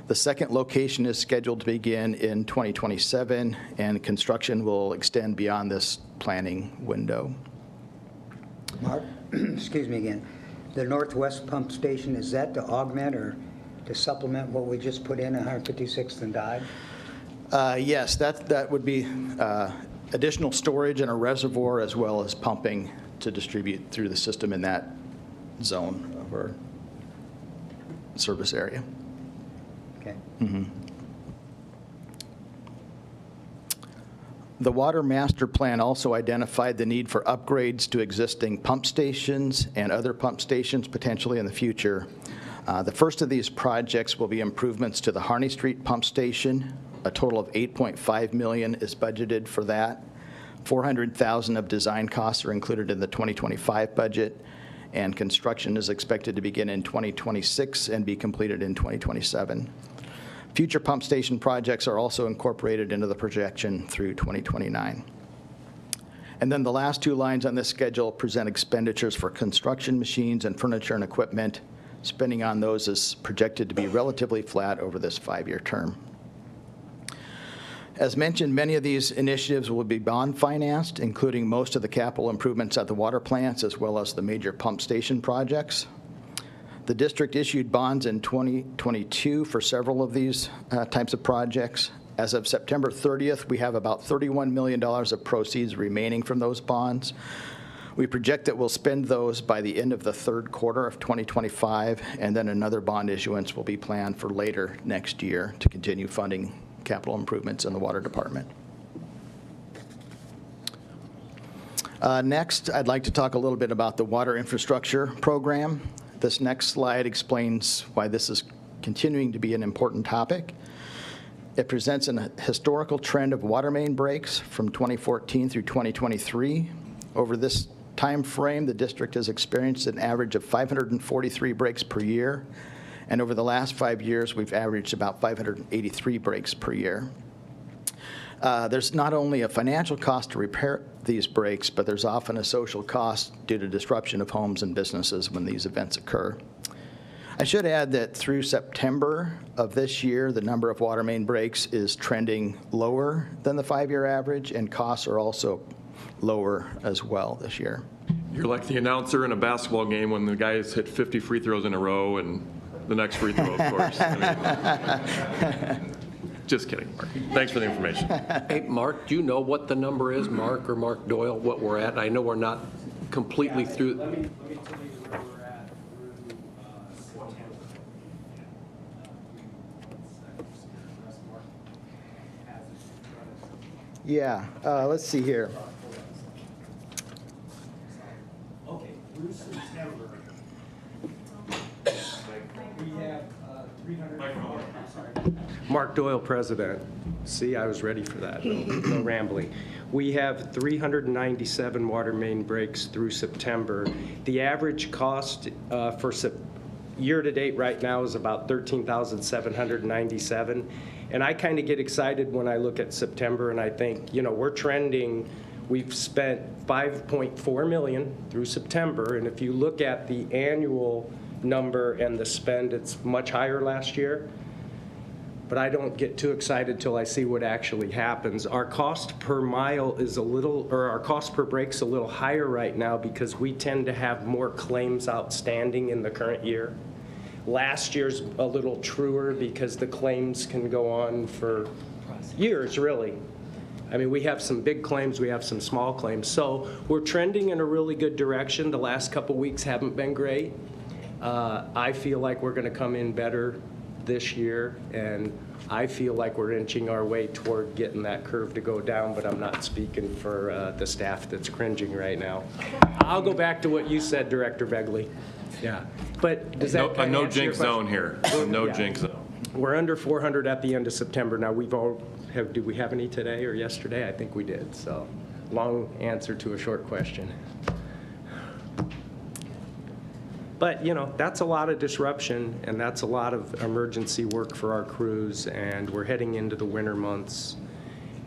The second location is scheduled to begin in 2027, and construction will extend beyond this planning window. Mark, excuse me again. The Northwest Pump Station, is that to augment or to supplement what we just put in 156th and Dodge? Yes, that would be additional storage and a reservoir as well as pumping to distribute through the system in that zone of our service area. Okay. The Water Master Plan also identified the need for upgrades to existing pump stations and other pump stations potentially in the future. The first of these projects will be improvements to the Harney Street Pump Station. A total of $8.5 million is budgeted for that. $400,000 of design costs are included in the 2025 budget, and construction is expected to begin in 2026 and be completed in 2027. Future pump station projects are also incorporated into the projection through 2029. And then the last two lines on this schedule present expenditures for construction machines and furniture and equipment. Spending on those is projected to be relatively flat over this 5-year term. As mentioned, many of these initiatives will be bond financed, including most of the capital improvements at the water plants as well as the major pump station projects. The district issued bonds in 2022 for several of these types of projects. As of September 30th, we have about $31 million of proceeds remaining from those bonds. We project that we'll spend those by the end of the third quarter of 2025, and then another bond issuance will be planned for later next year to continue funding capital improvements in the water department. Next, I'd like to talk a little bit about the water infrastructure program. This next slide explains why this is continuing to be an important topic. It presents a historical trend of water main breaks from 2014 through 2023. Over this time frame, the district has experienced an average of 543 breaks per year. And over the last 5 years, we've averaged about 583 breaks per year. There's not only a financial cost to repair these breaks, but there's often a social cost due to disruption of homes and businesses when these events occur. I should add that through September of this year, the number of water main breaks is trending lower than the 5-year average, and costs are also lower as well this year. You're like the announcer in a basketball game when the guys hit 50 free throws in a row and the next free throw, of course. I mean, just kidding, Mark. Thanks for the information. Hey, Mark, do you know what the number is, Mark or Mark Doyle, what we're at? I know we're not completely through. Let me tell you where we're at through September. Yeah, let's see here. Okay, through September, we have 300. Mark Doyle, President. See, I was ready for that. No rambling. We have 397 water main breaks through September. The average cost for year-to-date right now is about $13,797. And I kind of get excited when I look at September and I think, you know, we're trending. We've spent $5.4 million through September. And if you look at the annual number and the spend, it's much higher last year. But I don't get too excited till I see what actually happens. Our cost per mile is our cost per break's a little higher right now because we tend to have more claims outstanding in the current year. Last year's a little truer because the claims can go on for years, really. I mean, we have some big claims, we have some small claims. So we're trending in a really good direction. The last couple weeks haven't been great. I feel like we're going to come in better this year, and I feel like we're inching our way toward getting that curve to go down, but I'm not speaking for the staff that's cringing right now. I'll go back to what you said, Director Begley. Yeah, but does that no jinx zone here. No jinx zone. We're under 400 at the end of September. Now, do we have any today or yesterday? I think we did, so long answer to a short question. But, you know, that's a lot of disruption, and that's a lot of emergency work for our crews, and we're heading into the winter months.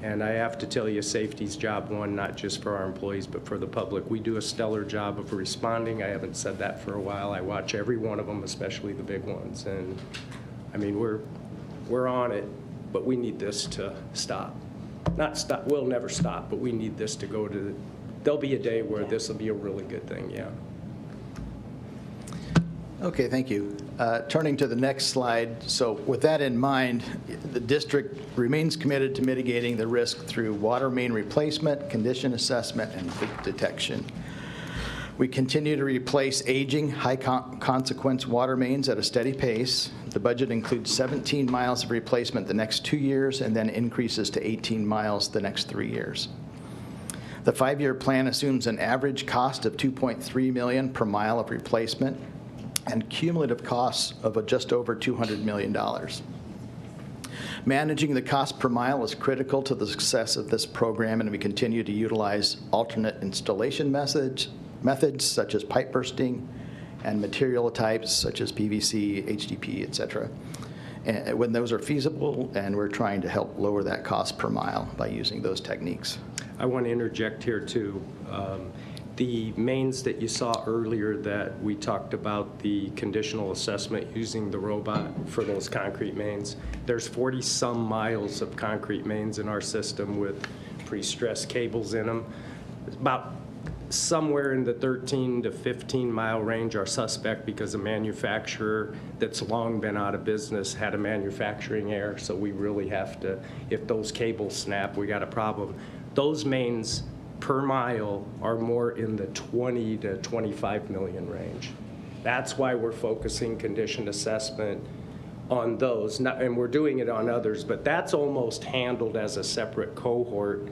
And I have to tell you, safety's job one, not just for our employees, but for the public. We do a stellar job of responding. I haven't said that for a while. I watch every one of them, especially the big ones. And, I mean, we're on it, but we need this to stop. Not stop, we'll never stop, but we need this to go to, there'll be a day where this will be a really good thing, yeah. Okay, thank you. Turning to the next slide. So with that in mind, the district remains committed to mitigating the risk through water main replacement, condition assessment, and leak detection. We continue to replace aging, high-consequence water mains at a steady pace. The budget includes 17 miles of replacement the next 2 years and then increases to 18 miles the next 3 years. The 5-year plan assumes an average cost of $2.3 million per mile of replacement and cumulative costs of just over $200 million. Managing the cost per mile is critical to the success of this program, and we continue to utilize alternate installation methods such as pipe bursting and material types such as PVC, HDP, etc. when those are feasible, and we're trying to help lower that cost per mile by using those techniques. I want to interject here too. The mains that you saw earlier that we talked about, the conditional assessment using the robot for those concrete mains, there's 40-some miles of concrete mains in our system with pre-stressed cables in them. About somewhere in the 13 to 15 mile range are suspect because a manufacturer that's long been out of business had a manufacturing error, so we really have to, if those cables snap, we got a problem. Those mains per mile are more in the 20 to 25 million range. That's why we're focusing condition assessment on those, and we're doing it on others, but that's almost handled as a separate cohort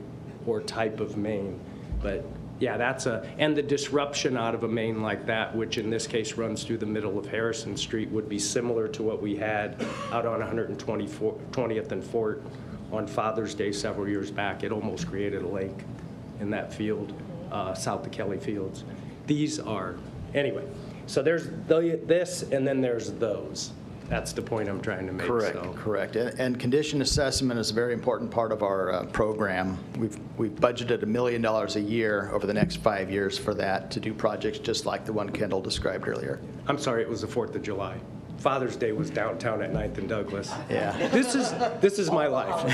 or type of main. But yeah, and the disruption out of a main like that, which in this case runs through the middle of Harrison Street, would be similar to what we had out on 120th and Fort on Father's Day several years back. It almost created a lake in that field, south of Kelly Fields. These are, anyway, so there's this and then there's those. That's the point I'm trying to make. Correct. And condition assessment is a very important part of our program. We've budgeted $1 million a year over the next 5 years for that to do projects just like the one Kendall described earlier. I'm sorry, it was the 4th of July. Father's Day was downtown at 9th and Douglas. Yeah. This is my life.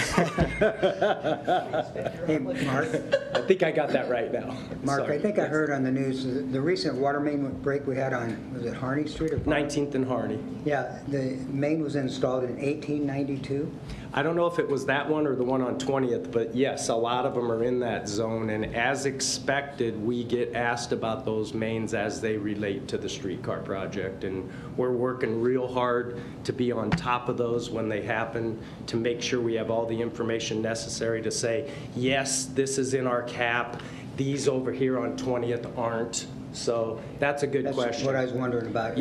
Hey, Mark. I think I got that right now. Mark, Sorry. I think I heard on the news, the recent water main break we had on, was it Harney Street? Or 19th and Harney. Yeah, the main was installed in 1892. I don't know if it was that one or the one on 20th, but yes, a lot of them are in that zone. And as expected, we get asked about those mains as they relate to the streetcar project. And we're working real hard to be on top of those when they happen, to make sure we have all the information necessary to say, yes, this is in our cap. These over here on 20th aren't. So that's a good question. That's what I was wondering about.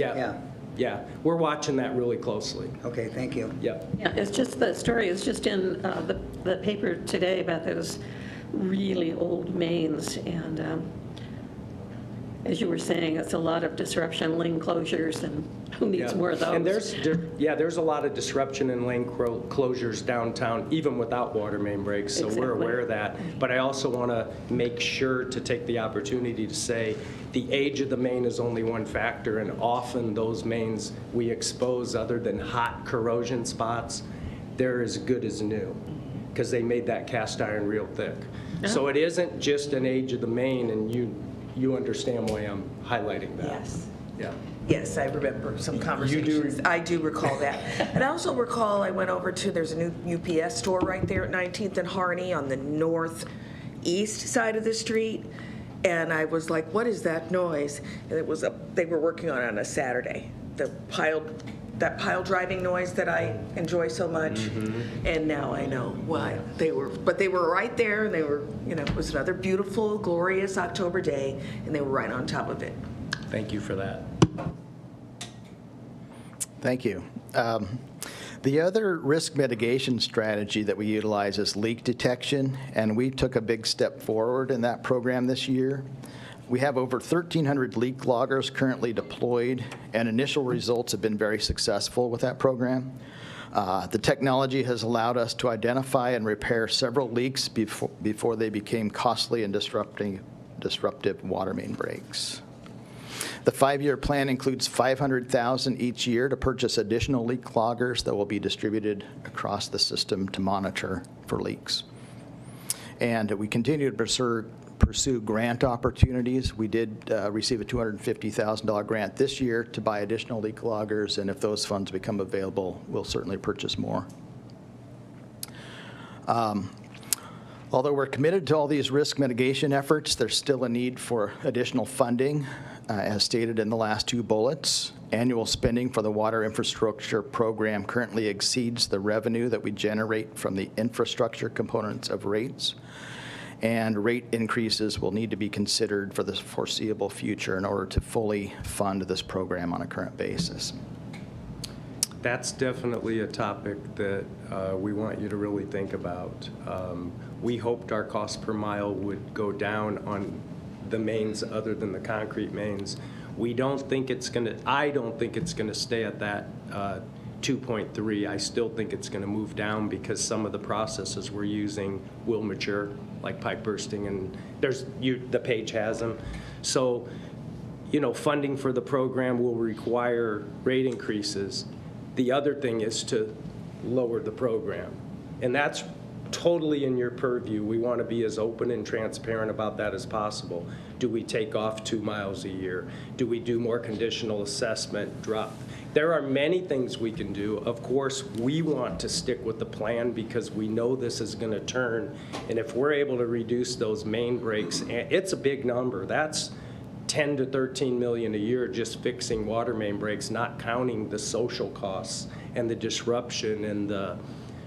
Yeah, we're watching that really closely. Okay, thank you. Yep. Yeah, it's just, the story is just in the paper today about those really old mains, and as you were saying, it's a lot of disruption, lane closures, and who needs more of those? And there's a lot of disruption in lane closures downtown, even without water main breaks, so we're aware of that. But I also want to make sure to take the opportunity to say the age of the main is only one factor, and often those mains we expose, other than hot corrosion spots, they're as good as new because they made that cast iron real thick. So it isn't just an age of the main, and you understand why I'm highlighting that. Yes. Yeah. Yes, I remember some conversations. I do recall that. And I also recall I went over to, there's a new UPS store right there at 19th and Harney on the northeast side of the street. And I was like, what is that noise? And it was they were working on a Saturday. That pile driving noise that I enjoy so much. Mm-hmm. And now I know why they were. But they were right there, and they were, it was another beautiful, glorious October day, and they were right on top of it. Thank you for that. Thank you. The other risk mitigation strategy that we utilize is leak detection, and we took a big step forward in that program this year. We have over 1,300 leak loggers currently deployed, and initial results have been very successful with that program. The technology has allowed us to identify and repair several leaks before they became costly and disruptive water main breaks. The 5-year plan includes $500,000 each year to purchase additional leak loggers that will be distributed across the system to monitor for leaks. And we continue to pursue grant opportunities. We did receive a $250,000 grant this year to buy additional leak loggers, and if those funds become available, we'll certainly purchase more. Although we're committed to all these risk mitigation efforts, there's still a need for additional funding. As stated in the last two bullets, annual spending for the water infrastructure program currently exceeds the revenue that we generate from the infrastructure components of rates, and rate increases will need to be considered for the foreseeable future in order to fully fund this program on a current basis. That's definitely a topic that we want you to really think about. We hoped our cost per mile would go down on the mains other than the concrete mains. I don't think it's going to stay at that 2.3, I still think it's going to move down because some of the processes we're using will mature, like pipe bursting, and the page has them. So, funding for the program will require rate increases. The other thing is to lower the program, and that's totally in your purview. We want to be as open and transparent about that as possible. Do we take off 2 miles a year? Do we do more conditional assessment, drop? There are many things we can do. Of course, we want to stick with the plan because we know this is going to turn, and if we're able to reduce those main breaks, it's a big number. That's 10 to 13 million a year just fixing water main breaks, not counting the social costs and the disruption and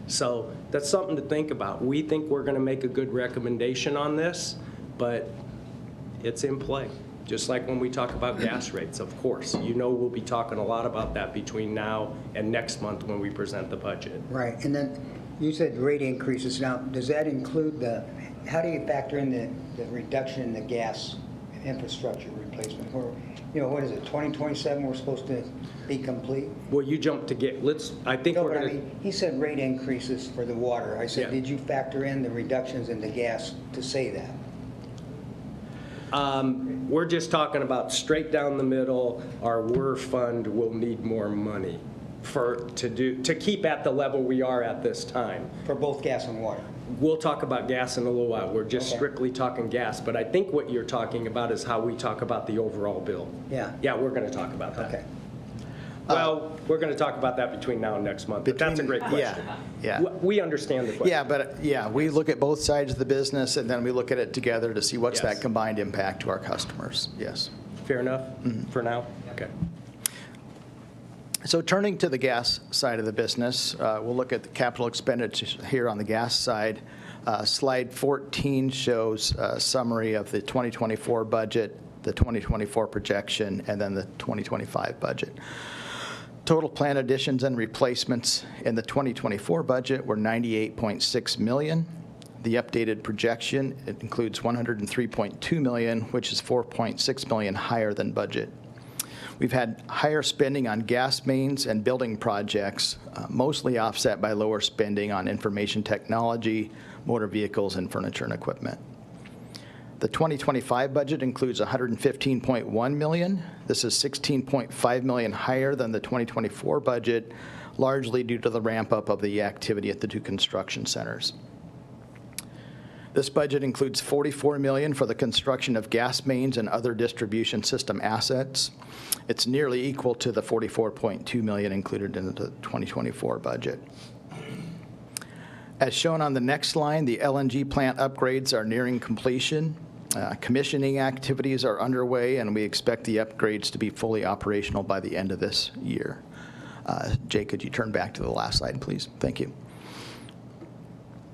so that's something to think about. We think we're going to make a good recommendation on this, but it's in play. Just like when we talk about gas rates, of course. We'll be talking a lot about that between now and next month when we present the budget. Right, and then you said rate increases. Now, does that include how do you factor in the reduction in the gas infrastructure replacement? What is it, 2027 we're supposed to be complete? Well, you jumped to I think we're going to... He said rate increases for the water. I said, Did you factor in the reductions in the gas to say that? We're just talking about straight down the middle. Our WER fund will need more money to keep at the level we are at this time. For both gas and water? We'll talk about gas in a little while. We're just strictly talking gas, but I think what you're talking about is how we talk about the overall bill. Yeah. Yeah, we're going to talk about that. Okay. Well, we're going to talk about that between now and next month, but that's a great question. Yeah. We understand the question. Yeah, we look at both sides of the business, and then we look at it together to see what's that combined impact to our customers. Yes. Fair enough for now? Okay. So turning to the gas side of the business, we'll look at the capital expenditures here on the gas side. Slide 14 shows a summary of the 2024 budget, the 2024 projection, and then the 2025 budget. Total plan additions and replacements in the 2024 budget were $98.6 million. The updated projection, it includes $103.2 million, which is $4.6 million higher than budget. We've had higher spending on gas mains and building projects, mostly offset by lower spending on information technology, motor vehicles, and furniture and equipment. The 2025 budget includes $115.1 million. This is $16.5 million higher than the 2024 budget, largely due to the ramp up of the activity at the 2 construction centers. This budget includes $44 million for the construction of gas mains and other distribution system assets. It's nearly equal to the $44.2 million included in the 2024 budget. As shown on the next line, the LNG plant upgrades are nearing completion. Commissioning activities are underway, and we expect the upgrades to be fully operational by the end of this year. Jay, could you turn back to the last slide, please? Thank you.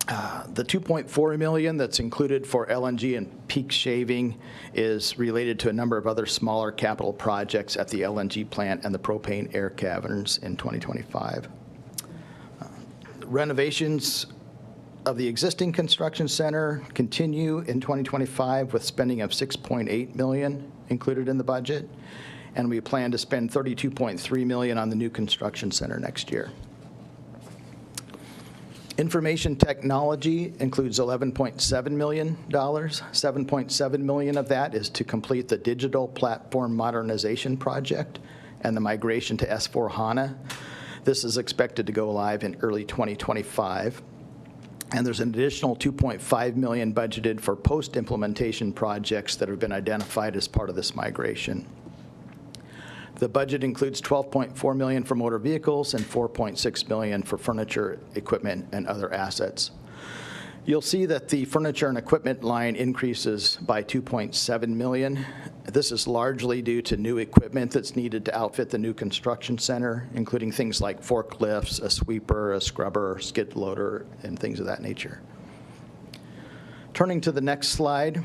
The $2.4 million that's included for LNG and peak shaving is related to a number of other smaller capital projects at the LNG plant and the propane air caverns in 2025. Renovations of the existing construction center continue in 2025 with spending of $6.8 million included in the budget, and we plan to spend $32.3 million on the new construction center next year. Information technology includes $11.7 million. $7.7 million of that is to complete the digital platform modernization project and the migration to S/4HANA. This is expected to go live in early 2025. And there's an additional $2.5 million budgeted for post-implementation projects that have been identified as part of this migration. The budget includes $12.4 million for motor vehicles and $4.6 million for furniture, equipment, and other assets. You'll see that the furniture and equipment line increases by $2.7 million. This is largely due to new equipment that's needed to outfit the new construction center, including things like forklifts, a sweeper, a scrubber, skid loader, and things of that nature. Turning to the next slide,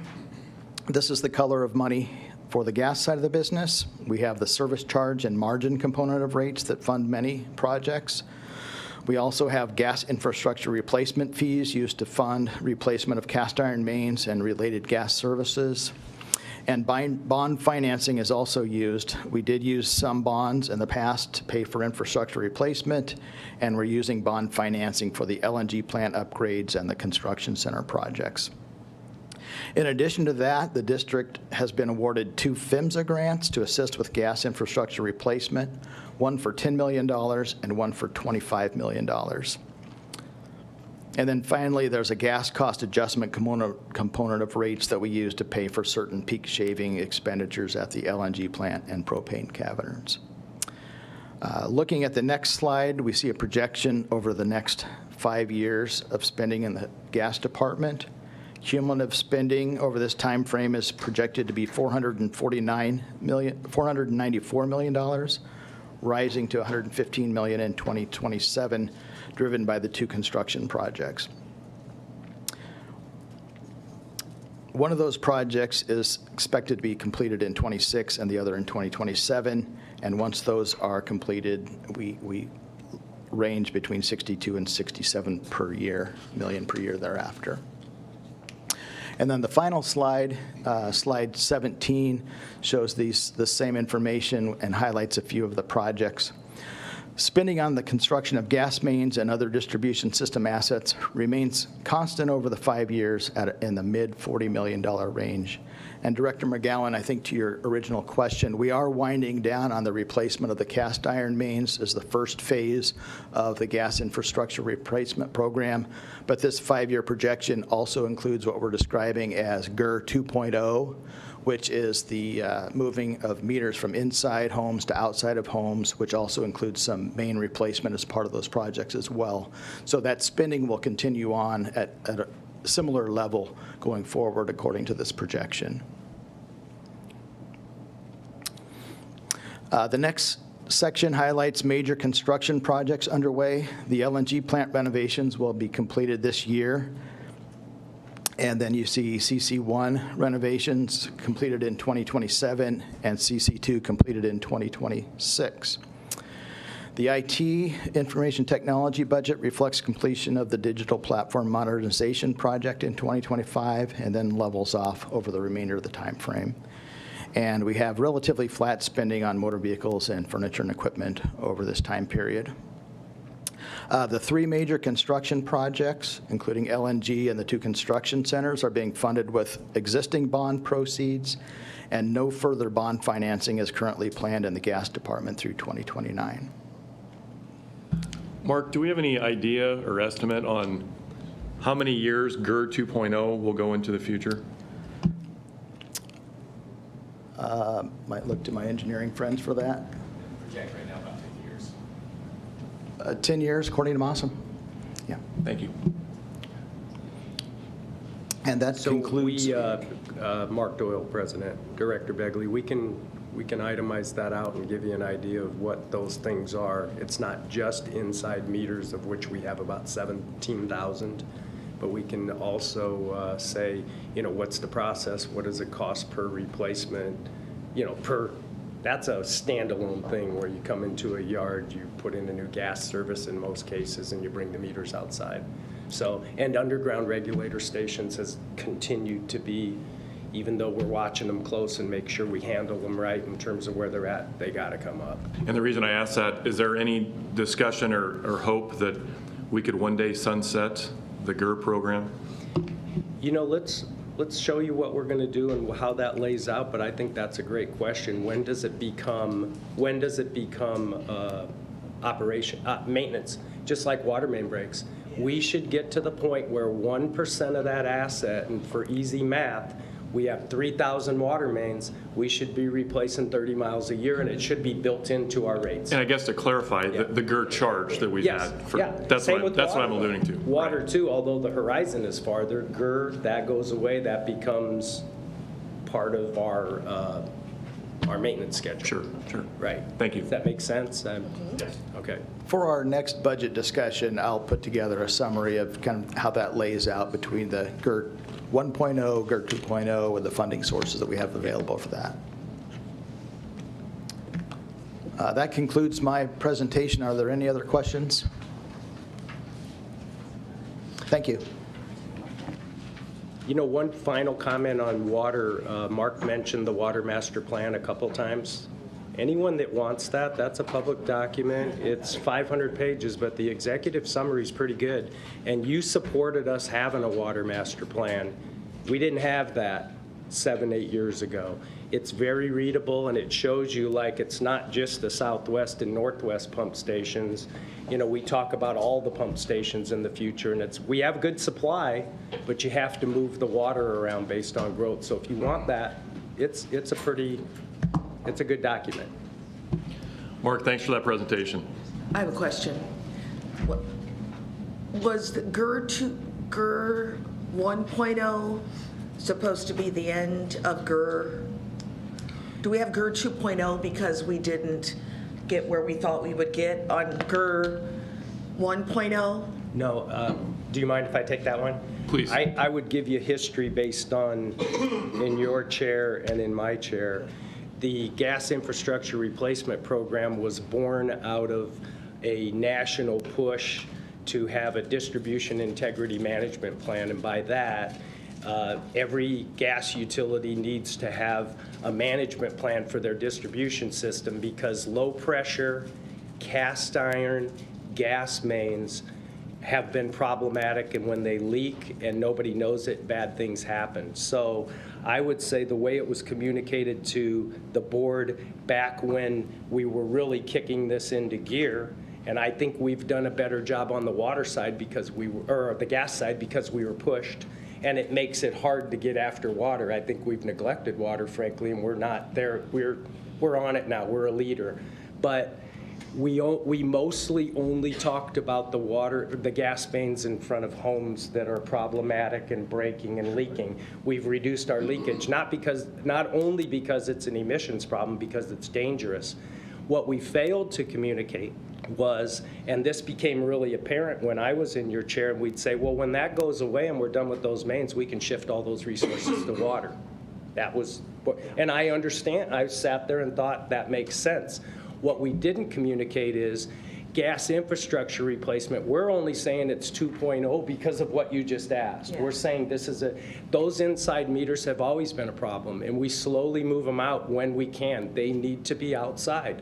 this is the color of money for the gas side of the business. We have the service charge and margin component of rates that fund many projects. We also have gas infrastructure replacement fees used to fund replacement of cast iron mains and related gas services. And bond financing is also used. We did use some bonds in the past to pay for infrastructure replacement, and we're using bond financing for the LNG plant upgrades and the construction center projects. In addition to that, the district has been awarded 2 PHMSA grants to assist with gas infrastructure replacement, one for $10 million and one for $25 million. And then finally, there's a gas cost adjustment component of rates that we use to pay for certain peak shaving expenditures at the LNG plant and propane caverns. Looking at the next slide, we see a projection over the next 5 years of spending in the gas department. Cumulative spending over this time frame is projected to be $494 million, rising to $115 million in 2027, driven by the 2 construction projects. One of those projects is expected to be completed in 26 and the other in 2027. And once those are completed, we range between 62 and 67 million per year thereafter. And then the final slide, slide 17, shows the same information and highlights a few of the projects. Spending on the construction of gas mains and other distribution system assets remains constant over the 5 years in the mid $40 million range. And Director McGowan, I think to your original question, we are winding down on the replacement of the cast iron mains as the first phase of the gas infrastructure replacement program. But this 5-year projection also includes what we're describing as GER 2.0, which is the moving of meters from inside homes to outside of homes, which also includes some main replacement as part of those projects as well. So that spending will continue on at a similar level going forward according to this projection. The next section highlights major construction projects underway. The LNG plant renovations will be completed this year. And then you see CC1 renovations completed in 2027 and CC2 completed in 2026. The IT information technology budget reflects completion of the digital platform modernization project in 2025 and then levels off over the remainder of the time frame. And we have relatively flat spending on motor vehicles and furniture and equipment over this time period. The 3 major construction projects, including LNG and the 2 construction centers, are being funded with existing bond proceeds, and no further bond financing is currently planned in the gas department through 2029. Mark, do we have any idea or estimate on how many years GER 2.0 will go into the future? Might look to my engineering friends for that. Project right now about 50 years. 10 years, according to Mossam. Yeah. Thank you. And that concludes. So Mark Doyle, President, Director Begley, we can itemize that out and give you an idea of what those things are. It's not just inside meters, of which we have about 17,000, but we can also say, what's the process? What does it cost per replacement? That's a standalone thing where you come into a yard, you put in a new gas service in most cases, and you bring the meters outside. So, and underground regulator stations has continued to be, even though we're watching them close and make sure we handle them right in terms of where they're at, they got to come up. And the reason I ask that, is there any discussion or hope that we could one day sunset the GER program? Let's show you what we're going to do and how that lays out, but I think that's a great question. When does it become maintenance, just like water main breaks? We should get to the point where 1% of that asset, and for easy math, we have 3,000 water mains, we should be replacing 30 miles a year, and it should be built into our rates. And I guess to clarify, the GER charge that we've Yes, had, yeah. that's what I'm alluding to. Water too, although the horizon is farther, GER, that goes away, that becomes part of our maintenance schedule. Sure. Right. Thank you. Does that make sense? Yes. Okay. For our next budget discussion, I'll put together a summary of kind of how that lays out between the GER 1.0, GER 2.0, and the funding sources that we have available for that. That concludes my presentation. Are there any other questions? Thank you. You know, one final comment on water. Mark mentioned the water master plan a couple times. Anyone that wants that, that's a public document. It's 500 pages, but the executive summary is pretty good. And you supported us having a water master plan. We didn't have that 7, 8 years ago. It's very readable, and it shows you, like, it's not just the southwest and northwest pump stations. You know, we talk about all the pump stations in the future, and we have good supply, but you have to move the water around based on growth. So if you want that, it's a good document. Mark, thanks for that presentation. I have a question. Was the GER 1.0 supposed to be the end of GER? Do we have GER 2.0 because we didn't get where we thought we would get on GER 1.0? No. Do you mind if I take that one? Please. I would give you history based on in your chair and in my chair. The gas infrastructure replacement program was born out of a national push to have a distribution integrity management plan, and by that, every gas utility needs to have a management plan for their distribution system, because low pressure, cast iron, gas mains have been problematic, and when they leak and nobody knows it, bad things happen. So I would say the way it was communicated to the board back when we were really kicking this into gear, and I think we've done a better job on the water side because or the gas side because we were pushed, and it makes it hard to get after water. I think we've neglected water, frankly, and we're not there. We're on it now. We're a leader. But we mostly only talked about the gas mains in front of homes that are problematic and breaking and leaking. We've reduced our leakage, not only because it's an emissions problem, because it's dangerous. What we failed to communicate was, and this became really apparent when I was in your chair, and we'd say, well, when that goes away and we're done with those mains, we can shift all those resources to water. That was, and I understand, I sat there and thought that makes sense. What we didn't communicate is gas infrastructure replacement. We're only saying it's 2.0 because of what you just asked. Yeah. We're saying those inside meters have always been a problem, and we slowly move them out when we can. They need to be outside.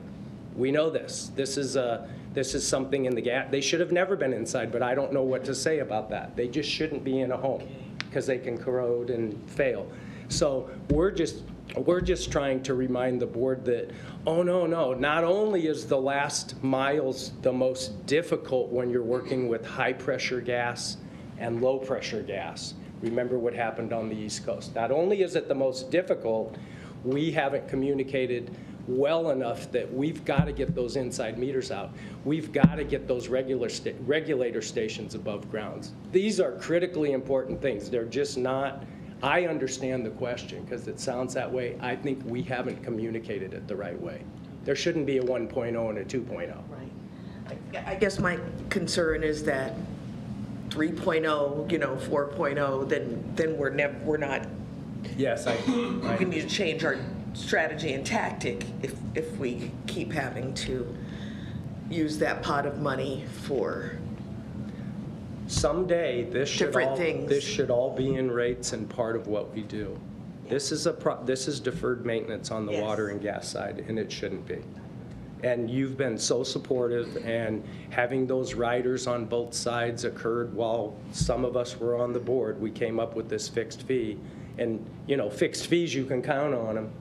We know this. This is something in the gas. They should have never been inside, but I don't know what to say about that. They just shouldn't be in a home because they can corrode and fail. So we're just trying to remind the board that, oh, no, not only is the last miles the most difficult when you're working with high-pressure gas and low-pressure gas. Remember what happened on the East Coast. Not only is it the most difficult, we haven't communicated well enough that we've got to get those inside meters out. We've got to get those regulator stations above grounds. These are critically important things. They're just not. I understand the question because it sounds that way. I think we haven't communicated it the right way. There shouldn't be a 1.0 and a 2.0. Right. I guess my concern is that 3.0, 4.0, then we're not. Yes, we need to change our strategy and tactic if we keep having to use that pot of money for someday this should all be in rates and part of what we do. This is deferred maintenance on the water and gas side, and it shouldn't be. And you've been so supportive, and having those riders on both sides occurred while some of us were on the board. We came up with this fixed fee, and fixed fees, you can count on them.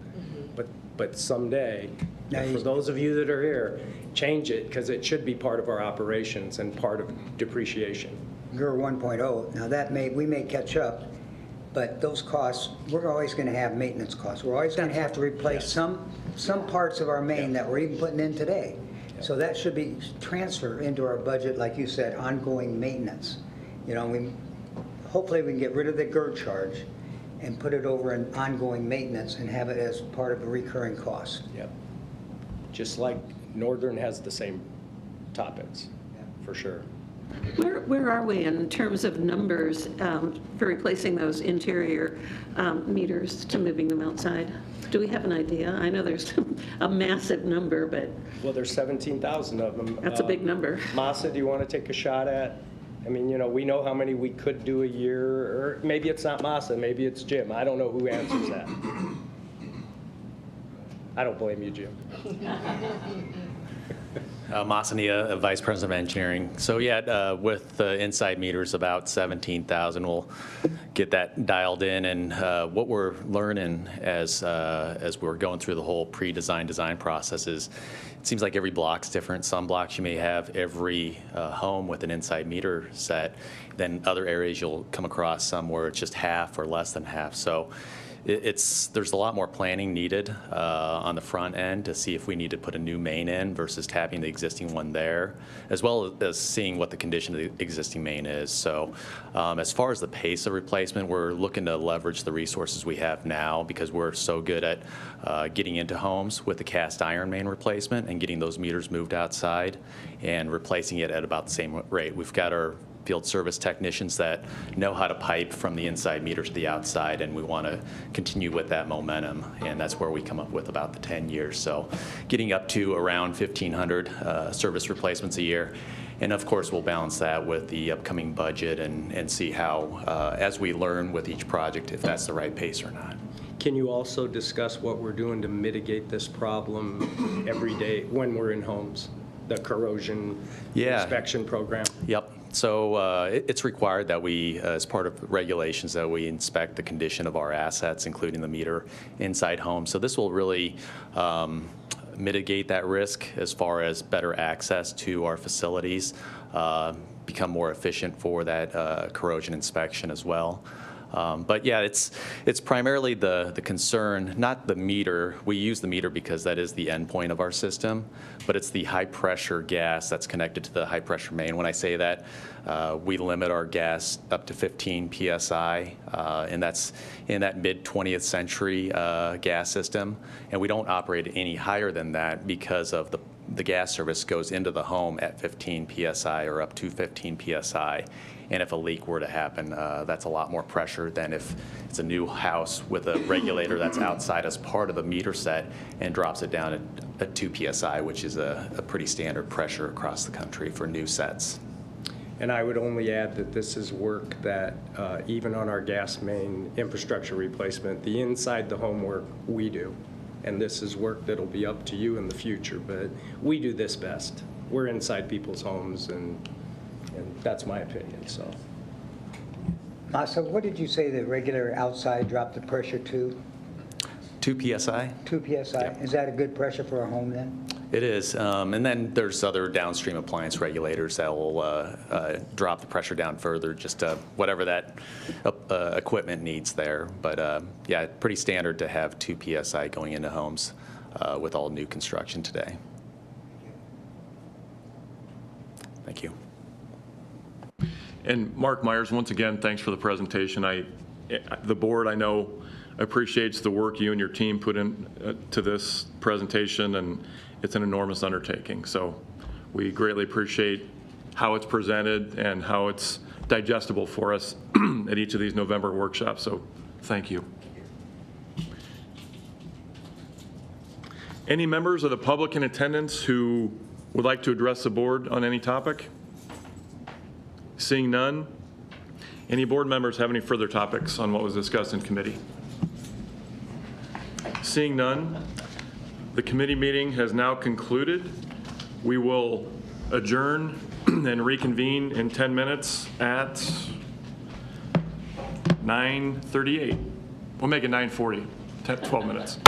But someday, for those of you that are here, change it, because it should be part of our operations and part of depreciation. GER 1.0, now we may catch up, but those costs, we're always going to have maintenance costs. We're always going to have to replace some parts of our main that we're even putting in today. So that should be transferred into our budget, like you said, ongoing maintenance. Hopefully we can get rid of the GER charge and put it over in ongoing maintenance and have it as part of a recurring cost. Yep. Just like Northern has the same topics, for sure. Where are we in terms of numbers for replacing those interior meters to moving them outside? Do we have an idea? I know there's a massive number, but... Well, there's 17,000 of them. That's a big number. Masa, do you want to take a shot at I mean, you know, we know how many we could do a year, or maybe it's not Masa, maybe it's Jim. I don't know who answers that. I don't blame you, Jim. Masania, Vice President of Engineering. So yeah, with the inside meters, about 17,000, we'll get that dialed in. And what we're learning as we're going through the whole pre-design design process is, it seems like every block's different. Some blocks you may have every home with an inside meter set. Then other areas you'll come across some where it's just half or less than half. So there's a lot more planning needed on the front end to see if we need to put a new main in versus tapping the existing one there, as well as seeing what the condition of the existing main is. So as far as the pace of replacement, we're looking to leverage the resources we have now because we're so good at getting into homes with the cast iron main replacement and getting those meters moved outside and replacing it at about the same rate. We've got our field service technicians that know how to pipe from the inside meter to the outside, and we want to continue with that momentum, and that's where we come up with about the 10 years. So getting up to around 1,500 service replacements a year. And of course, we'll balance that with the upcoming budget and see how, as we learn with each project, if that's the right pace or not. Can you also discuss what we're doing to mitigate this problem every day when we're in homes? The corrosion inspection program? Yep. So it's required that we, as part of regulations, that we inspect the condition of our assets, including the meter inside homes. So this will really mitigate that risk as far as better access to our facilities, become more efficient for that corrosion inspection as well. But yeah, it's primarily the concern, not the meter. We use the meter because that is the end point of our system, but it's the high pressure gas that's connected to the high pressure main. When I say that, we limit our gas up to 15 PSI, and that's in that mid 20th century gas system. And we don't operate any higher than that because of the gas service goes into the home at 15 PSI or up to 15 PSI. And if a leak were to happen, that's a lot more pressure than if it's a new house with a regulator that's outside as part of the meter set and drops it down at 2 PSI, which is a pretty standard pressure across the country for new sets. And I would only add that this is work that, even on our gas main infrastructure replacement, the inside the home work we do. And this is work that'll be up to you in the future, but we do this best. We're inside people's homes, and that's my opinion, so. So what did you say the regular outside dropped the pressure to? 2 PSI. 2 PSI. Yep. Is that a good pressure for a home then? It is, and then there's other downstream appliance regulators that will drop the pressure down further, just whatever that equipment needs there. But yeah, pretty standard to have 2 PSI going into homes with all new construction today. Thank you. And Mark Myers, once again, thanks for the presentation. The board, I know, appreciates the work you and your team put in to this presentation, and it's an enormous undertaking. So we greatly appreciate how it's presented and how it's digestible for us at each of these November workshops. So thank you. Any members of the public in attendance who would like to address the board on any topic? Seeing none, any board members have any further topics on what was discussed in committee? Seeing none, the committee meeting has now concluded. We will adjourn and reconvene in 10 minutes at 9:38. We'll make it 9:40, 12 minutes.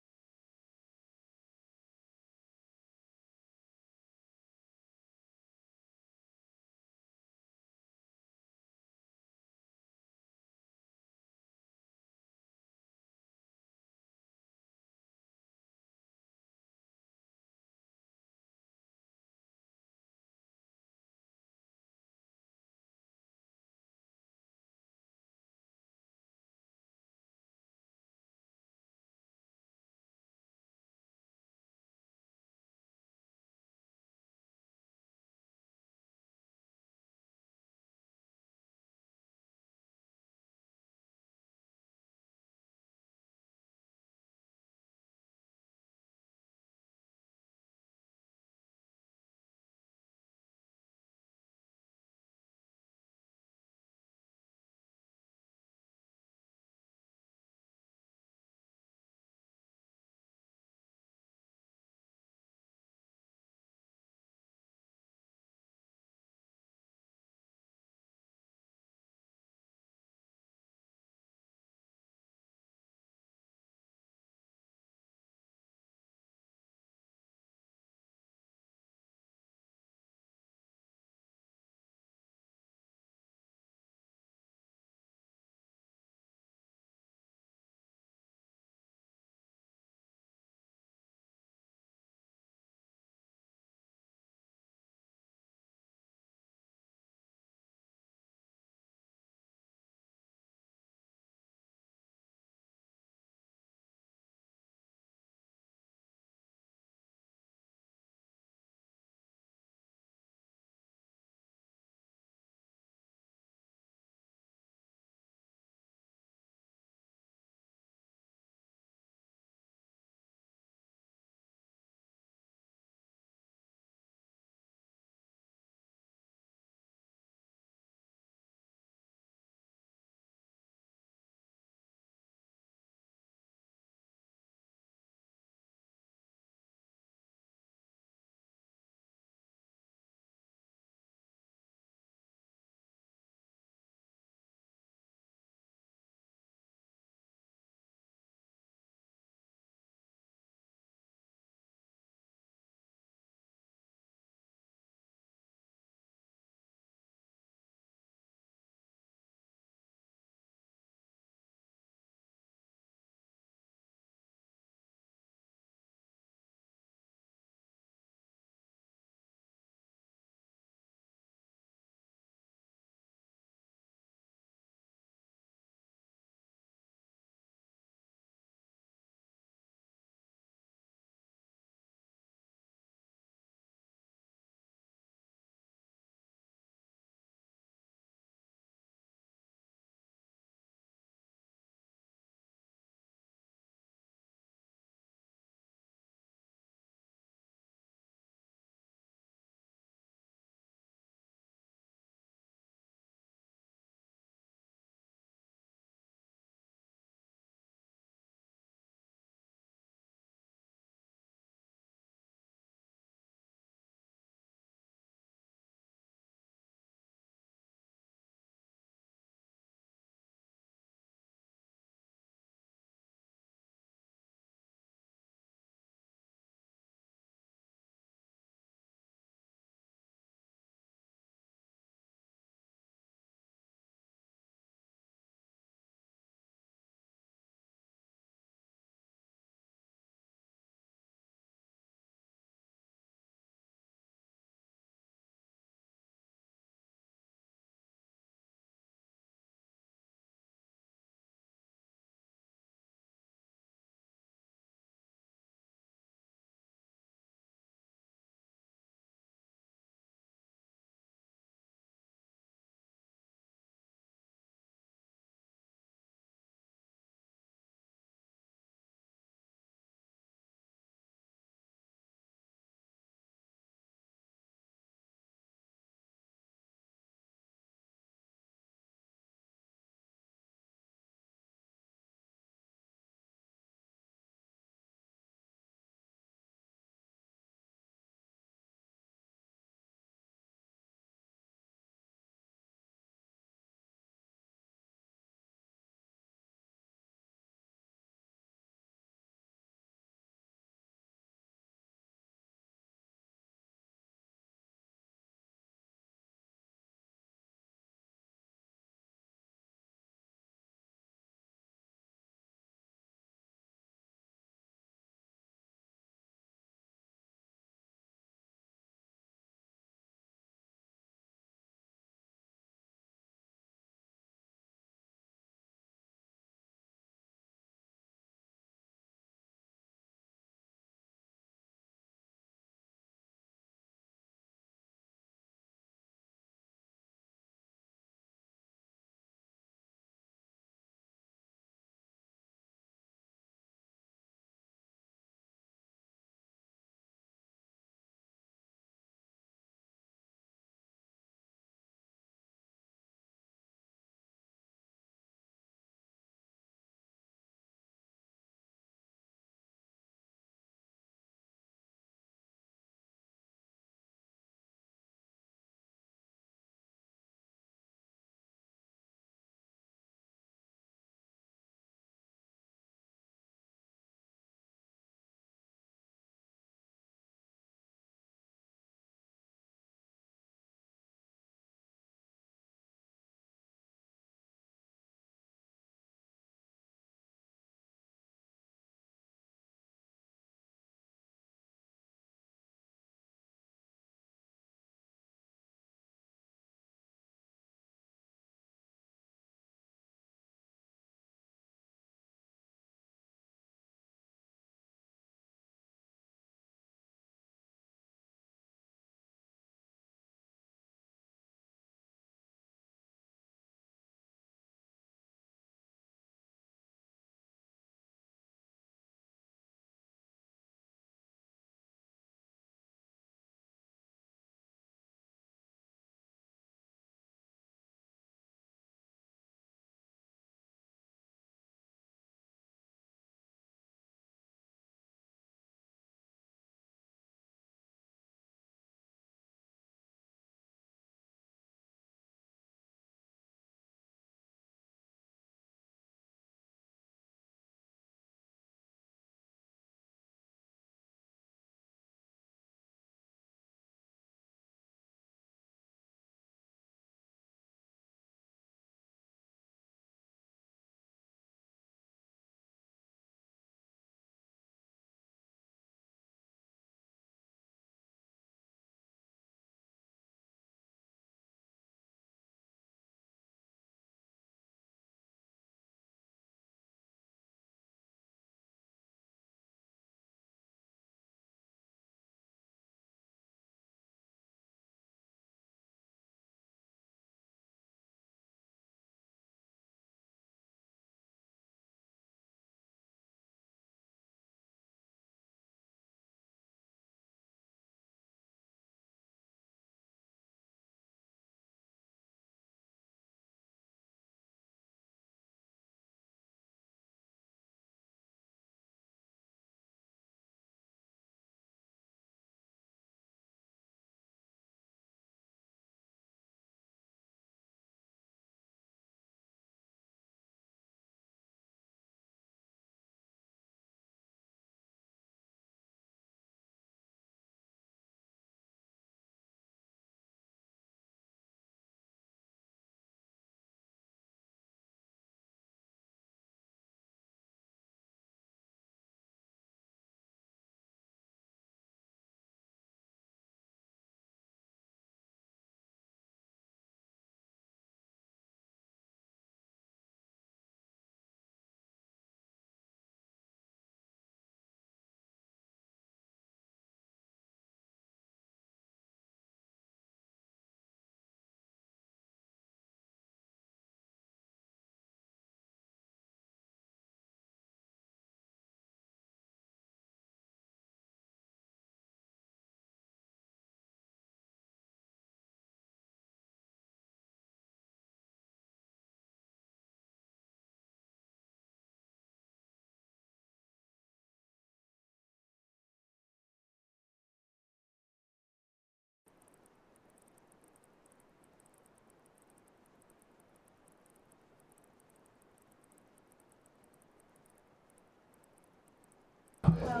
I'd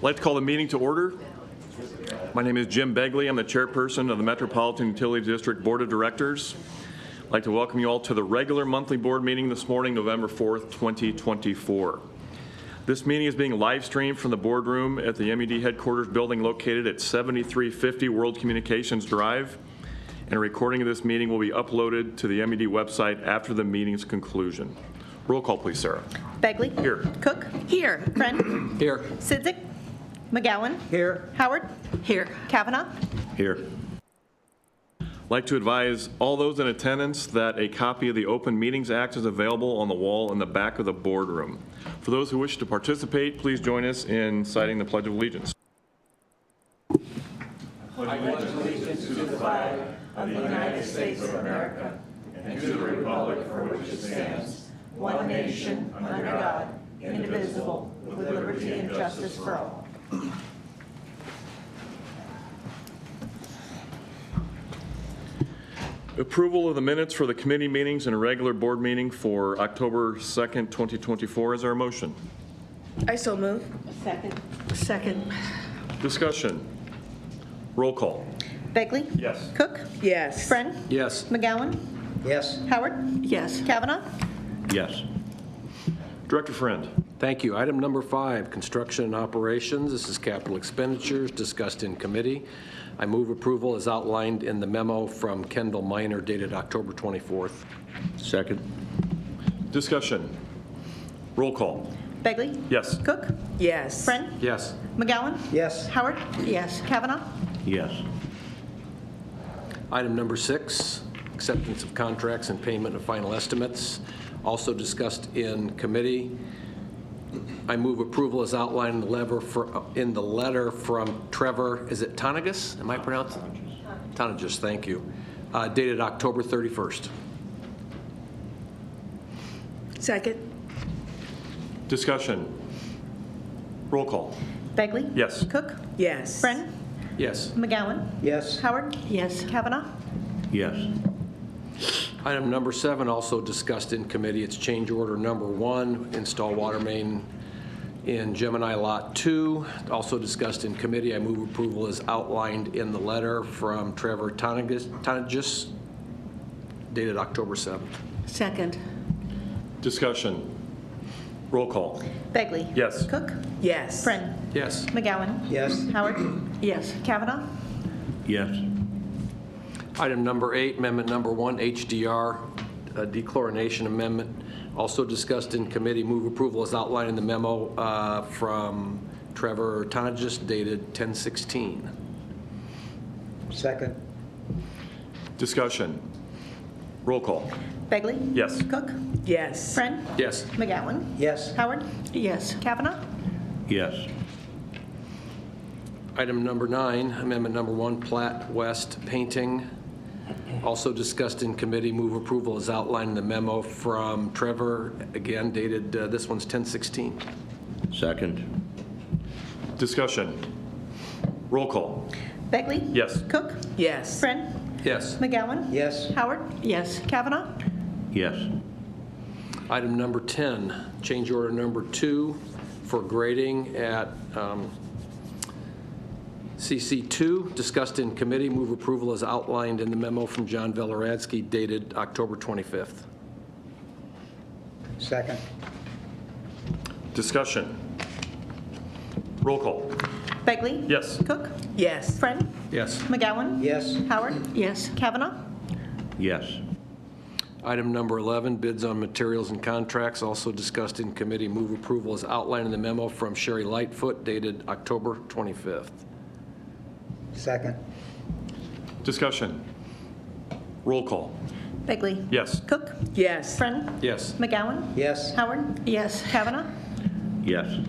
like to call the meeting to order. My name is Jim Begley. I'm the chairperson of the Metropolitan Utilities District Board of Directors. I'd like to welcome you all to the regular monthly board meeting this morning, November 4th, 2024. This meeting is being live streamed from the boardroom at the M.U.D headquarters building located at 7350 World Communications Drive, and a recording of this meeting will be uploaded to the M.U.D website after the meeting's conclusion. Roll call, please, Sarah. Begley. Here. Cook. Here. Friend. Here. Sidzik. McGowan. Here. Howard. Here. Kavanaugh. Here. I'd like to advise all those in attendance that a copy of the Open Meetings Act is available on the wall in the back of the boardroom. For those who wish to participate, please join us in citing the Pledge of Allegiance. I pledge allegiance to the flag of the United States of America and to the republic for which it stands, one nation, under God, indivisible, with liberty and justice for all. Approval of the minutes for the committee meetings and a regular board meeting for October 2nd, 2024 is our motion. I so move. Second. Discussion. Roll call. Begley. Yes. Cook. Yes. Friend. Yes. McGowan. Yes. Howard. Yes. Kavanaugh. Yes. Director Friend. Thank you. Item number 5, construction and operations. This is capital expenditures discussed in committee. I move approval as outlined in the memo from Kendall Minor dated October 24th. Second. Discussion. Roll call. Begley. Yes. Cook. Yes. Friend. Yes. McGowan. Yes. Howard. Yes. Kavanaugh. Yes. Item number 6, acceptance of contracts and payment of final estimates, also discussed in committee. I move approval as outlined in the letter from Trevor, is it Tonagus? Am I pronouncing it? Tonagus, thank you. Dated October 31st. Second. Discussion. Roll call. Begley. Yes. Cook. Yes. Friend. Yes. McGowan. Yes. Howard. Yes. Kavanaugh. Yes. Item number 7, also discussed in committee. It's change order number 1, install water main in Gemini Lot 2. Also discussed in committee. I move approval as outlined in the letter from Trevor Tonagus, dated October 7th. Second. Discussion. Roll call. Begley. Yes. Cook. Yes. Yes. McGowan. Yes. Howard. Yes. Kavanaugh. Yes. Item number 8, amendment number 1, HDR, dechlorination amendment, also discussed in committee. Move approval as outlined in the memo from Trevor Tonagus dated 10/16. Second. Discussion. Roll call. Begley. Yes. Cook. Yes. Friend. Yes. McGowan. Yes. Howard. Yes. Kavanaugh. Yes. Item number 9, amendment number 1, Platte West painting, also discussed in committee. Move approval as outlined in the memo from Trevor, again dated, this one's 10/16. Second. Discussion. Roll call. Begley. Yes. Cook. Yes. Friend. Yes. McGowan. Yes. Howard. Yes. Kavanaugh. Yes. Item number 10, change order number 2 for grading at CC2, discussed in committee. Move approval as outlined in the memo from John Veleradsky dated October 25th. Second. Discussion. Roll call. Begley. Yes. Cook. Yes. Friend. Yes. McGowan. Yes. Howard. Yes. Kavanaugh. Yes. Item number 11, bids on materials and contracts, also discussed in committee. Move approval as outlined in the memo from Sherry Lightfoot dated October 25th. Second. Discussion. Roll call. Begley. Yes. Cook. Yes. Friend. Yes. McGowan. Yes. Howard. Yes. Kavanaugh. Yes.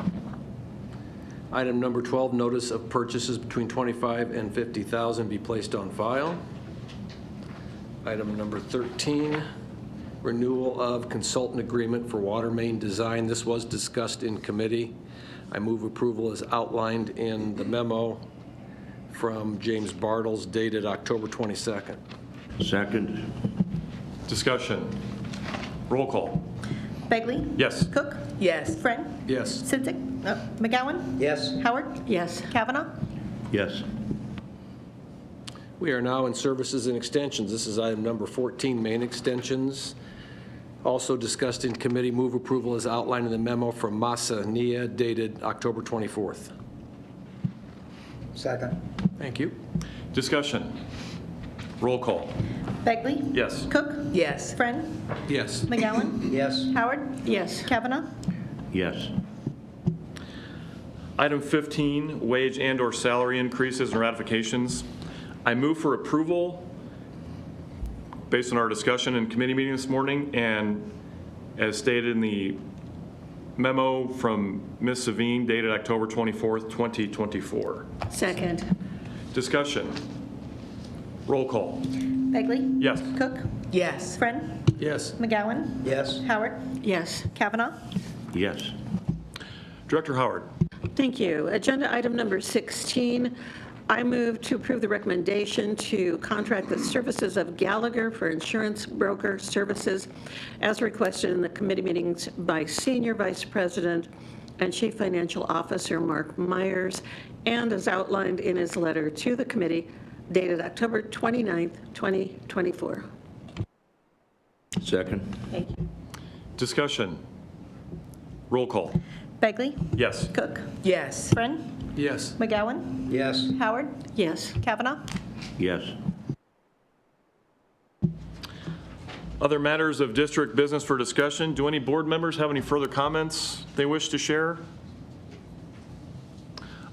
Item number 12, notice of purchases between $25,000 and $50,000 be placed on file. Item number 13, renewal of consultant agreement for water main design. This was discussed in committee. I move approval as outlined in the memo from James Bartles dated October 22nd. Second. Discussion. Roll call. Begley? Yes. Cook? Yes. Friend? Yes. Sidzik? McGowan? Yes. Howard? Yes. Kavanaugh? Yes. We are now in services and extensions. This is item number 14, main extensions. Also discussed in committee, move approval as outlined in the memo from Masa Nia dated October 24th. Second. Thank you. Discussion. Roll call. Begley? Yes. Cook? Yes. Friend? Yes. McGowan? Yes. Howard? Yes. Kavanaugh? Yes. Item 15, wage and/or salary increases and ratifications. I move for approval based on our discussion in committee meeting this morning and as stated in the memo from Ms. Savine dated October 24th, 2024. Second. Discussion. Roll call. Begley? Yes. Cook? Yes. Friend? Yes. McGowan? Yes. Howard? Yes. Kavanaugh? Yes. Director Howard. Thank you. Agenda item number 16, I move to approve the recommendation to contract the services of Gallagher for insurance broker services as requested in the committee meetings by Senior Vice President and Chief Financial Officer Mark Myers, and as outlined in his letter to the committee dated October 29th, 2024. Second. Thank you. Discussion. Roll call. Begley? Yes. Cook? Yes. Friend? Yes. McGowan? Yes. Howard? Yes. Kavanaugh? Yes. Other matters of district business for discussion. Do any board members have any further comments they wish to share?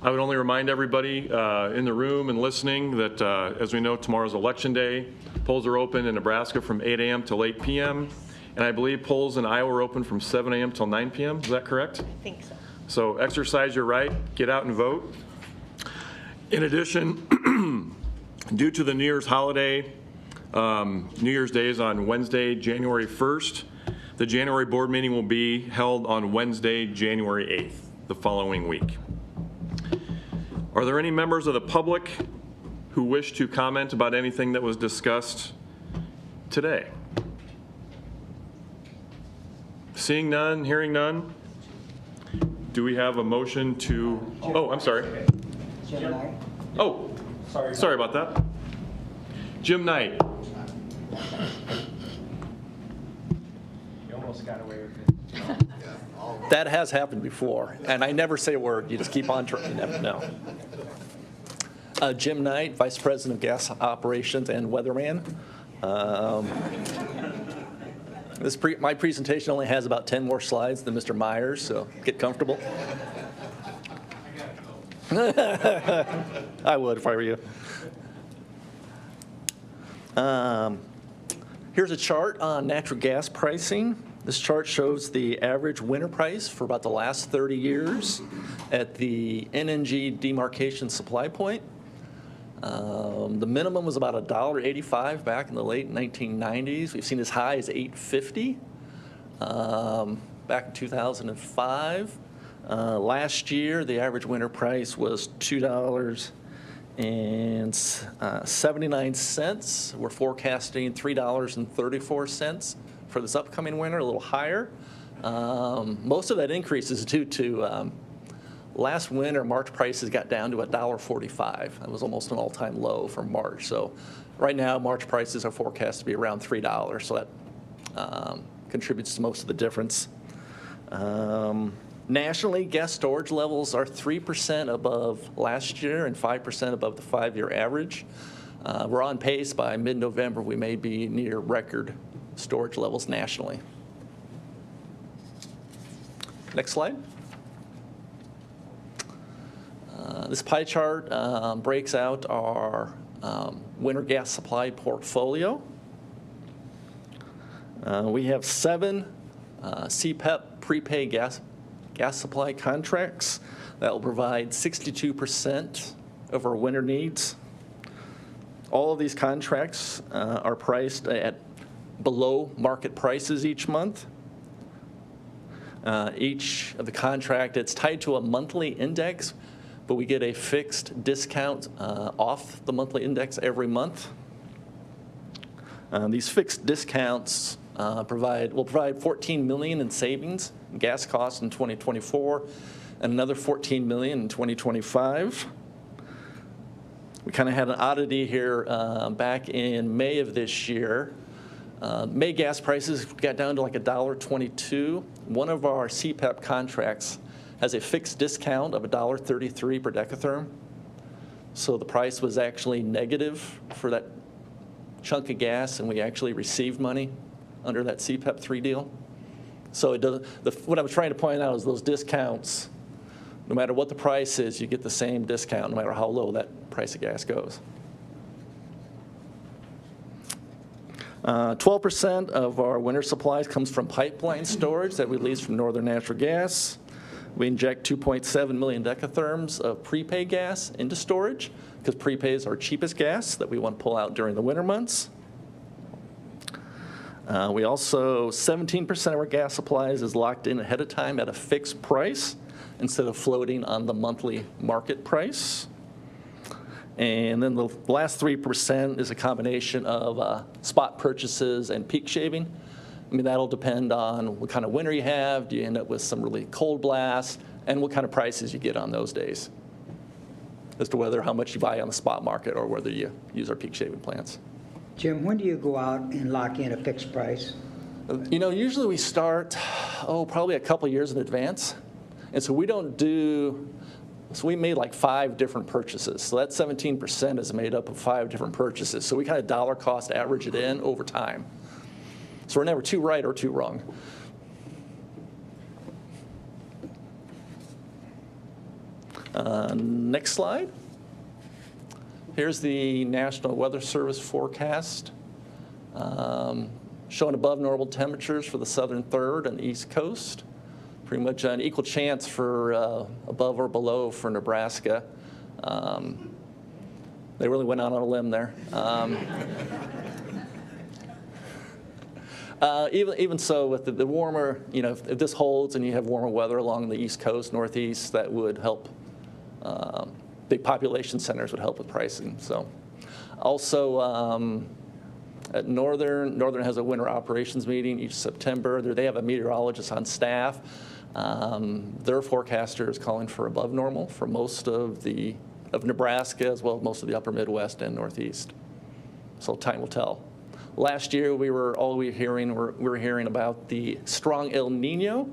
I would only remind everybody in the room and listening that, as we know, tomorrow's Election Day. Polls are open in Nebraska from 8 a.m. till 8 p.m. And I believe polls in Iowa are open from 7 a.m. till 9 p.m. Is that correct? I think so. So exercise your right, get out and vote. In addition, due to the New Year's holiday, New Year's Day is on Wednesday, January 1st. The January board meeting will be held on Wednesday, January 8th, the following week. Are there any members of the public who wish to comment about anything that was discussed today? Seeing none, hearing none, do we have a motion to, oh, I'm sorry. Oh, sorry about that. Jim Knight. You almost got away with it. That has happened before, and I never say a word. You just keep on trying. No. Jim Knight, Vice President of Gas Operations and Weatherman. My presentation only has about 10 more slides than Mr. Myers, so get comfortable. I would if I were you. Here's a chart on natural gas pricing. This chart shows the average winter price for about the last 30 years at the NNG demarcation supply point. The minimum was about $1.85 back in the late 1990s. We've seen as high as $8.50 back in 2005. Last year, the average winter price was $2.79. We're forecasting $3.34 for this upcoming winter, a little higher. Most of that increase is due to last winter, March prices got down to $1.45. That was almost an all-time low for March. So right now, March prices are forecast to be around $3, so that contributes to most of the difference. Nationally, gas storage levels are 3% above last year and 5% above the 5-year average. We're on pace. By mid-November, we may be near record storage levels nationally. Next slide. This pie chart breaks out our winter gas supply portfolio. We have 7 CPEP prepaid gas supply contracts that will provide 62% of our winter needs. All of these contracts are priced at below market prices each month. Each of the contract, it's tied to a monthly index, but we get a fixed discount off the monthly index every month. These fixed discounts will provide $14 million in savings in gas costs in 2024 and another $14 million in 2025. We kind of had an oddity here back in May of this year. May gas prices got down to like $1.22. One of our CPEP contracts has a fixed discount of $1.33 per decatherm. So the price was actually negative for that chunk of gas, and we actually received money under that CPEP 3 deal. So it doesn't, what I was trying to point out is those discounts, no matter what the price is, you get the same discount no matter how low that price of gas goes. 12% of our winter supplies comes from pipeline storage that we lease from Northern Natural Gas. We inject 2.7 million decatherms of prepaid gas into storage because prepay is our cheapest gas that we want to pull out during the winter months. We also, 17% of our gas supplies is locked in ahead of time at a fixed price instead of floating on the monthly market price. And then the last 3% is a combination of spot purchases and peak shaving. I mean, that'll depend on what kind of winter you have. Do you end up with some really cold blasts? And what kind of prices you get on those days as to how much you buy on the spot market or whether you use our peak shaving plants. Jim, when do you go out and lock in a fixed price? You know, usually we start, probably a couple years in advance. And so we don't do, so we made like 5 different purchases. So that 17% is made up of 5 different purchases. So we kind of dollar cost average it in over time. So we're never too right or too wrong. Next slide. Here's the National Weather Service forecast showing above normal temperatures for the southern third and the East Coast. Pretty much an equal chance for above or below for Nebraska. They really went out on a limb there. Even so, with the warmer, you know, if this holds and you have warmer weather along the East Coast, Northeast, that would help. Big population centers would help with pricing. So, also at Northern has a winter operations meeting each September. They have a meteorologist on staff. Their forecaster is calling for above normal for most of Nebraska, as well as most of the upper Midwest and Northeast. So time will tell. Last year, we were hearing about the strong El Nino,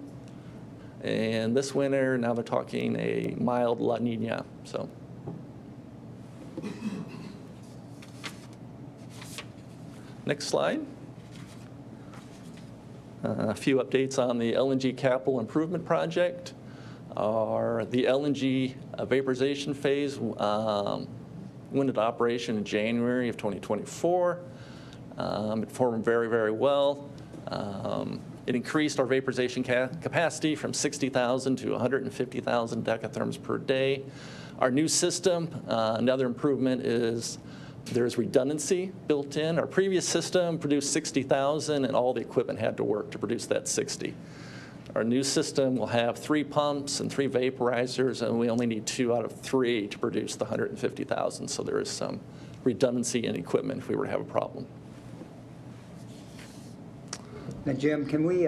and this winter now they're talking a mild La Nina. So. Next slide. A few updates on the LNG capital improvement project. The LNG vaporization phase went into operation in January of 2024. It performed very, very well. It increased our vaporization capacity from 60,000 to 150,000 decatherms per day. Our new system, another improvement is there's redundancy built in. Our previous system produced 60,000 and all the equipment had to work to produce that 60. Our new system will have 3 pumps and 3 vaporizers, and we only need 2 out of 3 to produce the 150,000. So there is some redundancy in equipment if we were to have a problem. Now, Jim, can we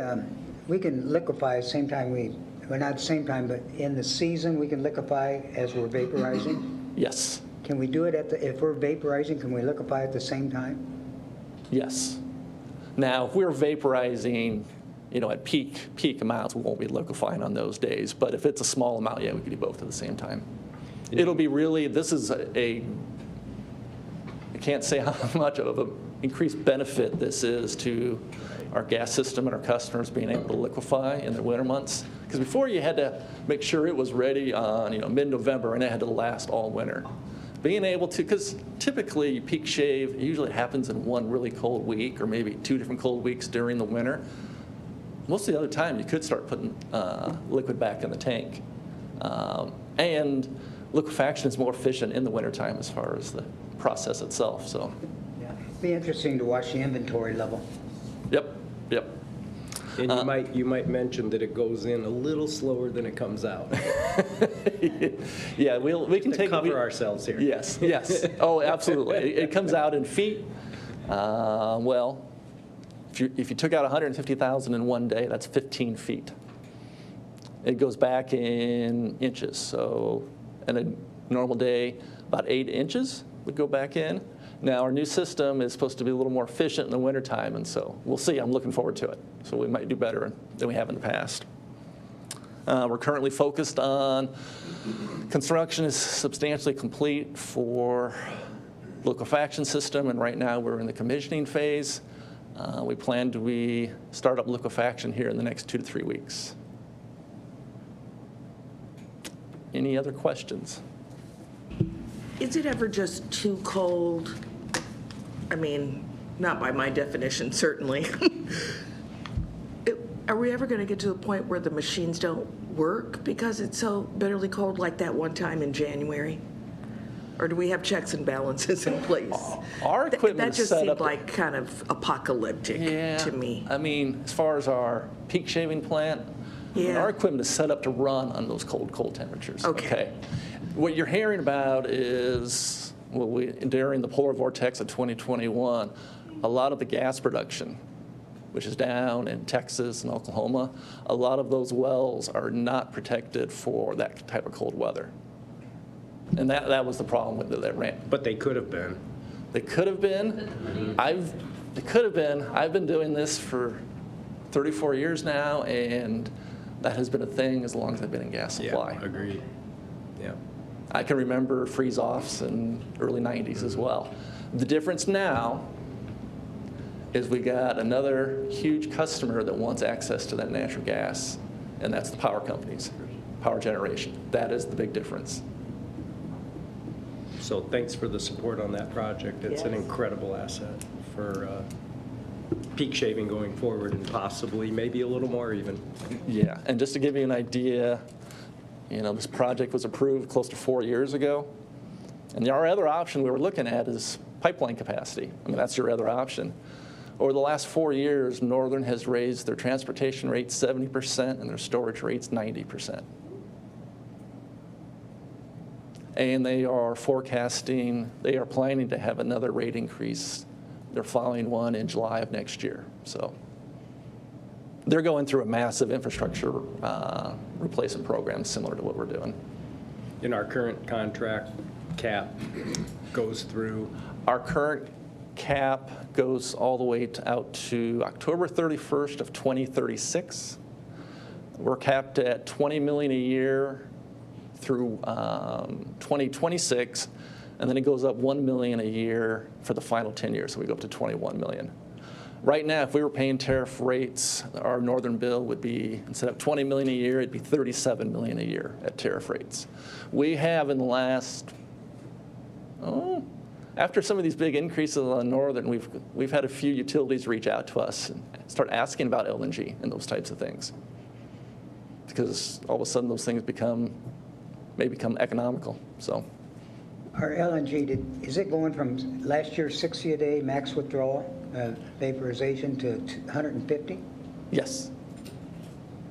can liquefy at the same time well, not at the same time, but in the season we can liquefy as we're vaporizing? Yes. Can we do it if we're vaporizing, can we liquefy at the same time? Yes. Now, if we're vaporizing, you know, at peak amounts, we won't be liquefying on those days. But if it's a small amount, yeah, we can do both at the same time. It'll be really, this is I can't say how much of an increased benefit this is to our gas system and our customers being able to liquefy in the winter months. Because before you had to make sure it was ready on, you know, mid-November, and it had to last all winter. Being able to, because typically peak shave usually happens in one really cold week or maybe 2 different cold weeks during the winter. Most of the other time you could start putting liquid back in the tank. And liquefaction is more efficient in the wintertime as far as the process itself. So, yeah, it'd be interesting to watch the inventory level. Yep. And you might mention that it goes in a little slower than it comes out. Yeah, we can take cover ourselves here. Yes. Oh, absolutely. It comes out in feet. Well, If you took out 150,000 in one day, that's 15 feet. It goes back in inches. So in a normal day, about 8 inches would go back in. Now, our new system is supposed to be a little more efficient in the wintertime, and so we'll see. I'm looking forward to it. So we might do better than we have in the past. We're currently focused on construction is substantially complete for liquefaction system, and right now we're in the commissioning phase. We plan to start up liquefaction here in the next 2 to 3 weeks. Any other questions? Is it ever just too cold? I mean, not by my definition, certainly. Are we ever going to get to the point where the machines don't work because it's so bitterly cold like that one time in January? Or do we have checks and balances in place? Our equipment That is just set seemed up like kind of apocalyptic to me. I mean, as far as our peak shaving plant, our equipment is set up to run on those cold temperatures. Okay. What you're hearing about is, during the polar vortex of 2021, a lot of the gas production, which is down in Texas and Oklahoma, a lot of those wells are not protected for that type of cold weather. And that was the problem with that ran. But they could have been. They could have been. They could have been. I've been doing this for 34 years now, and that has been a thing as long as I've been in gas supply. Yeah, agreed. Yeah. I can remember freeze-offs in early 90s as well. The difference now is we got another huge customer that wants access to that natural gas, and that's the power companies, power generation. That is the big difference. So thanks for the support on that project. It's an incredible asset for peak shaving going forward, and possibly maybe a little more even. Yeah, and just to give you an idea, this project was approved close to 4 years ago. And our other option we were looking at is pipeline capacity. I mean, that's your other option. Over the last 4 years, Northern has raised their transportation rates 70% and their storage rates 90%. And they are planning to have another rate increase. They're filing one in July of next year. So they're going through a massive infrastructure replacement program similar to what we're doing. In our current contract, cap goes through? Our current cap goes all the way out to October 31st of 2036. We're capped at $20 million a year through 2026, and then it goes up $1 million a year for the final 10 years, so we go up to $21 million. Right now, if we were paying tariff rates, our Northern bill would be, instead of $20 million a year, it'd be $37 million a year at tariff rates. We have in the last, after some of these big increases on Northern, we've had a few utilities reach out to us and start asking about LNG and those types of things, because all of a sudden those things may become economical. So, our LNG, is it going from last year's 60 a day max withdrawal vaporization to 150? Yes.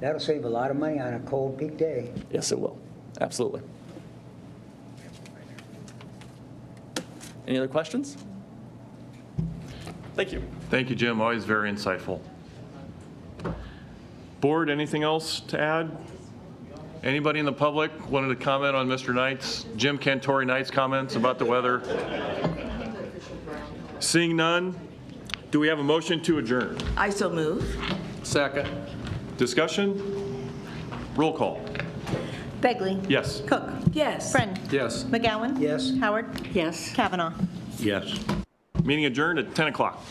That'll save a lot of money on a cold peak day. Yes, it will. Absolutely. Any other questions? Thank you. Thank you, Jim. Always very insightful. Board, anything else to add? Anybody in the public wanted to comment on Mr. Knight's, Jim Cantori Knight's comments about the weather? Seeing none, do we have a motion to adjourn? I so move. Second. Discussion? Roll call. Begley. Yes. Cook. Yes. Friend. Yes. McGowan. Yes. Howard. Yes. Kavanaugh. Yes. Meeting adjourned at 10 o'clock.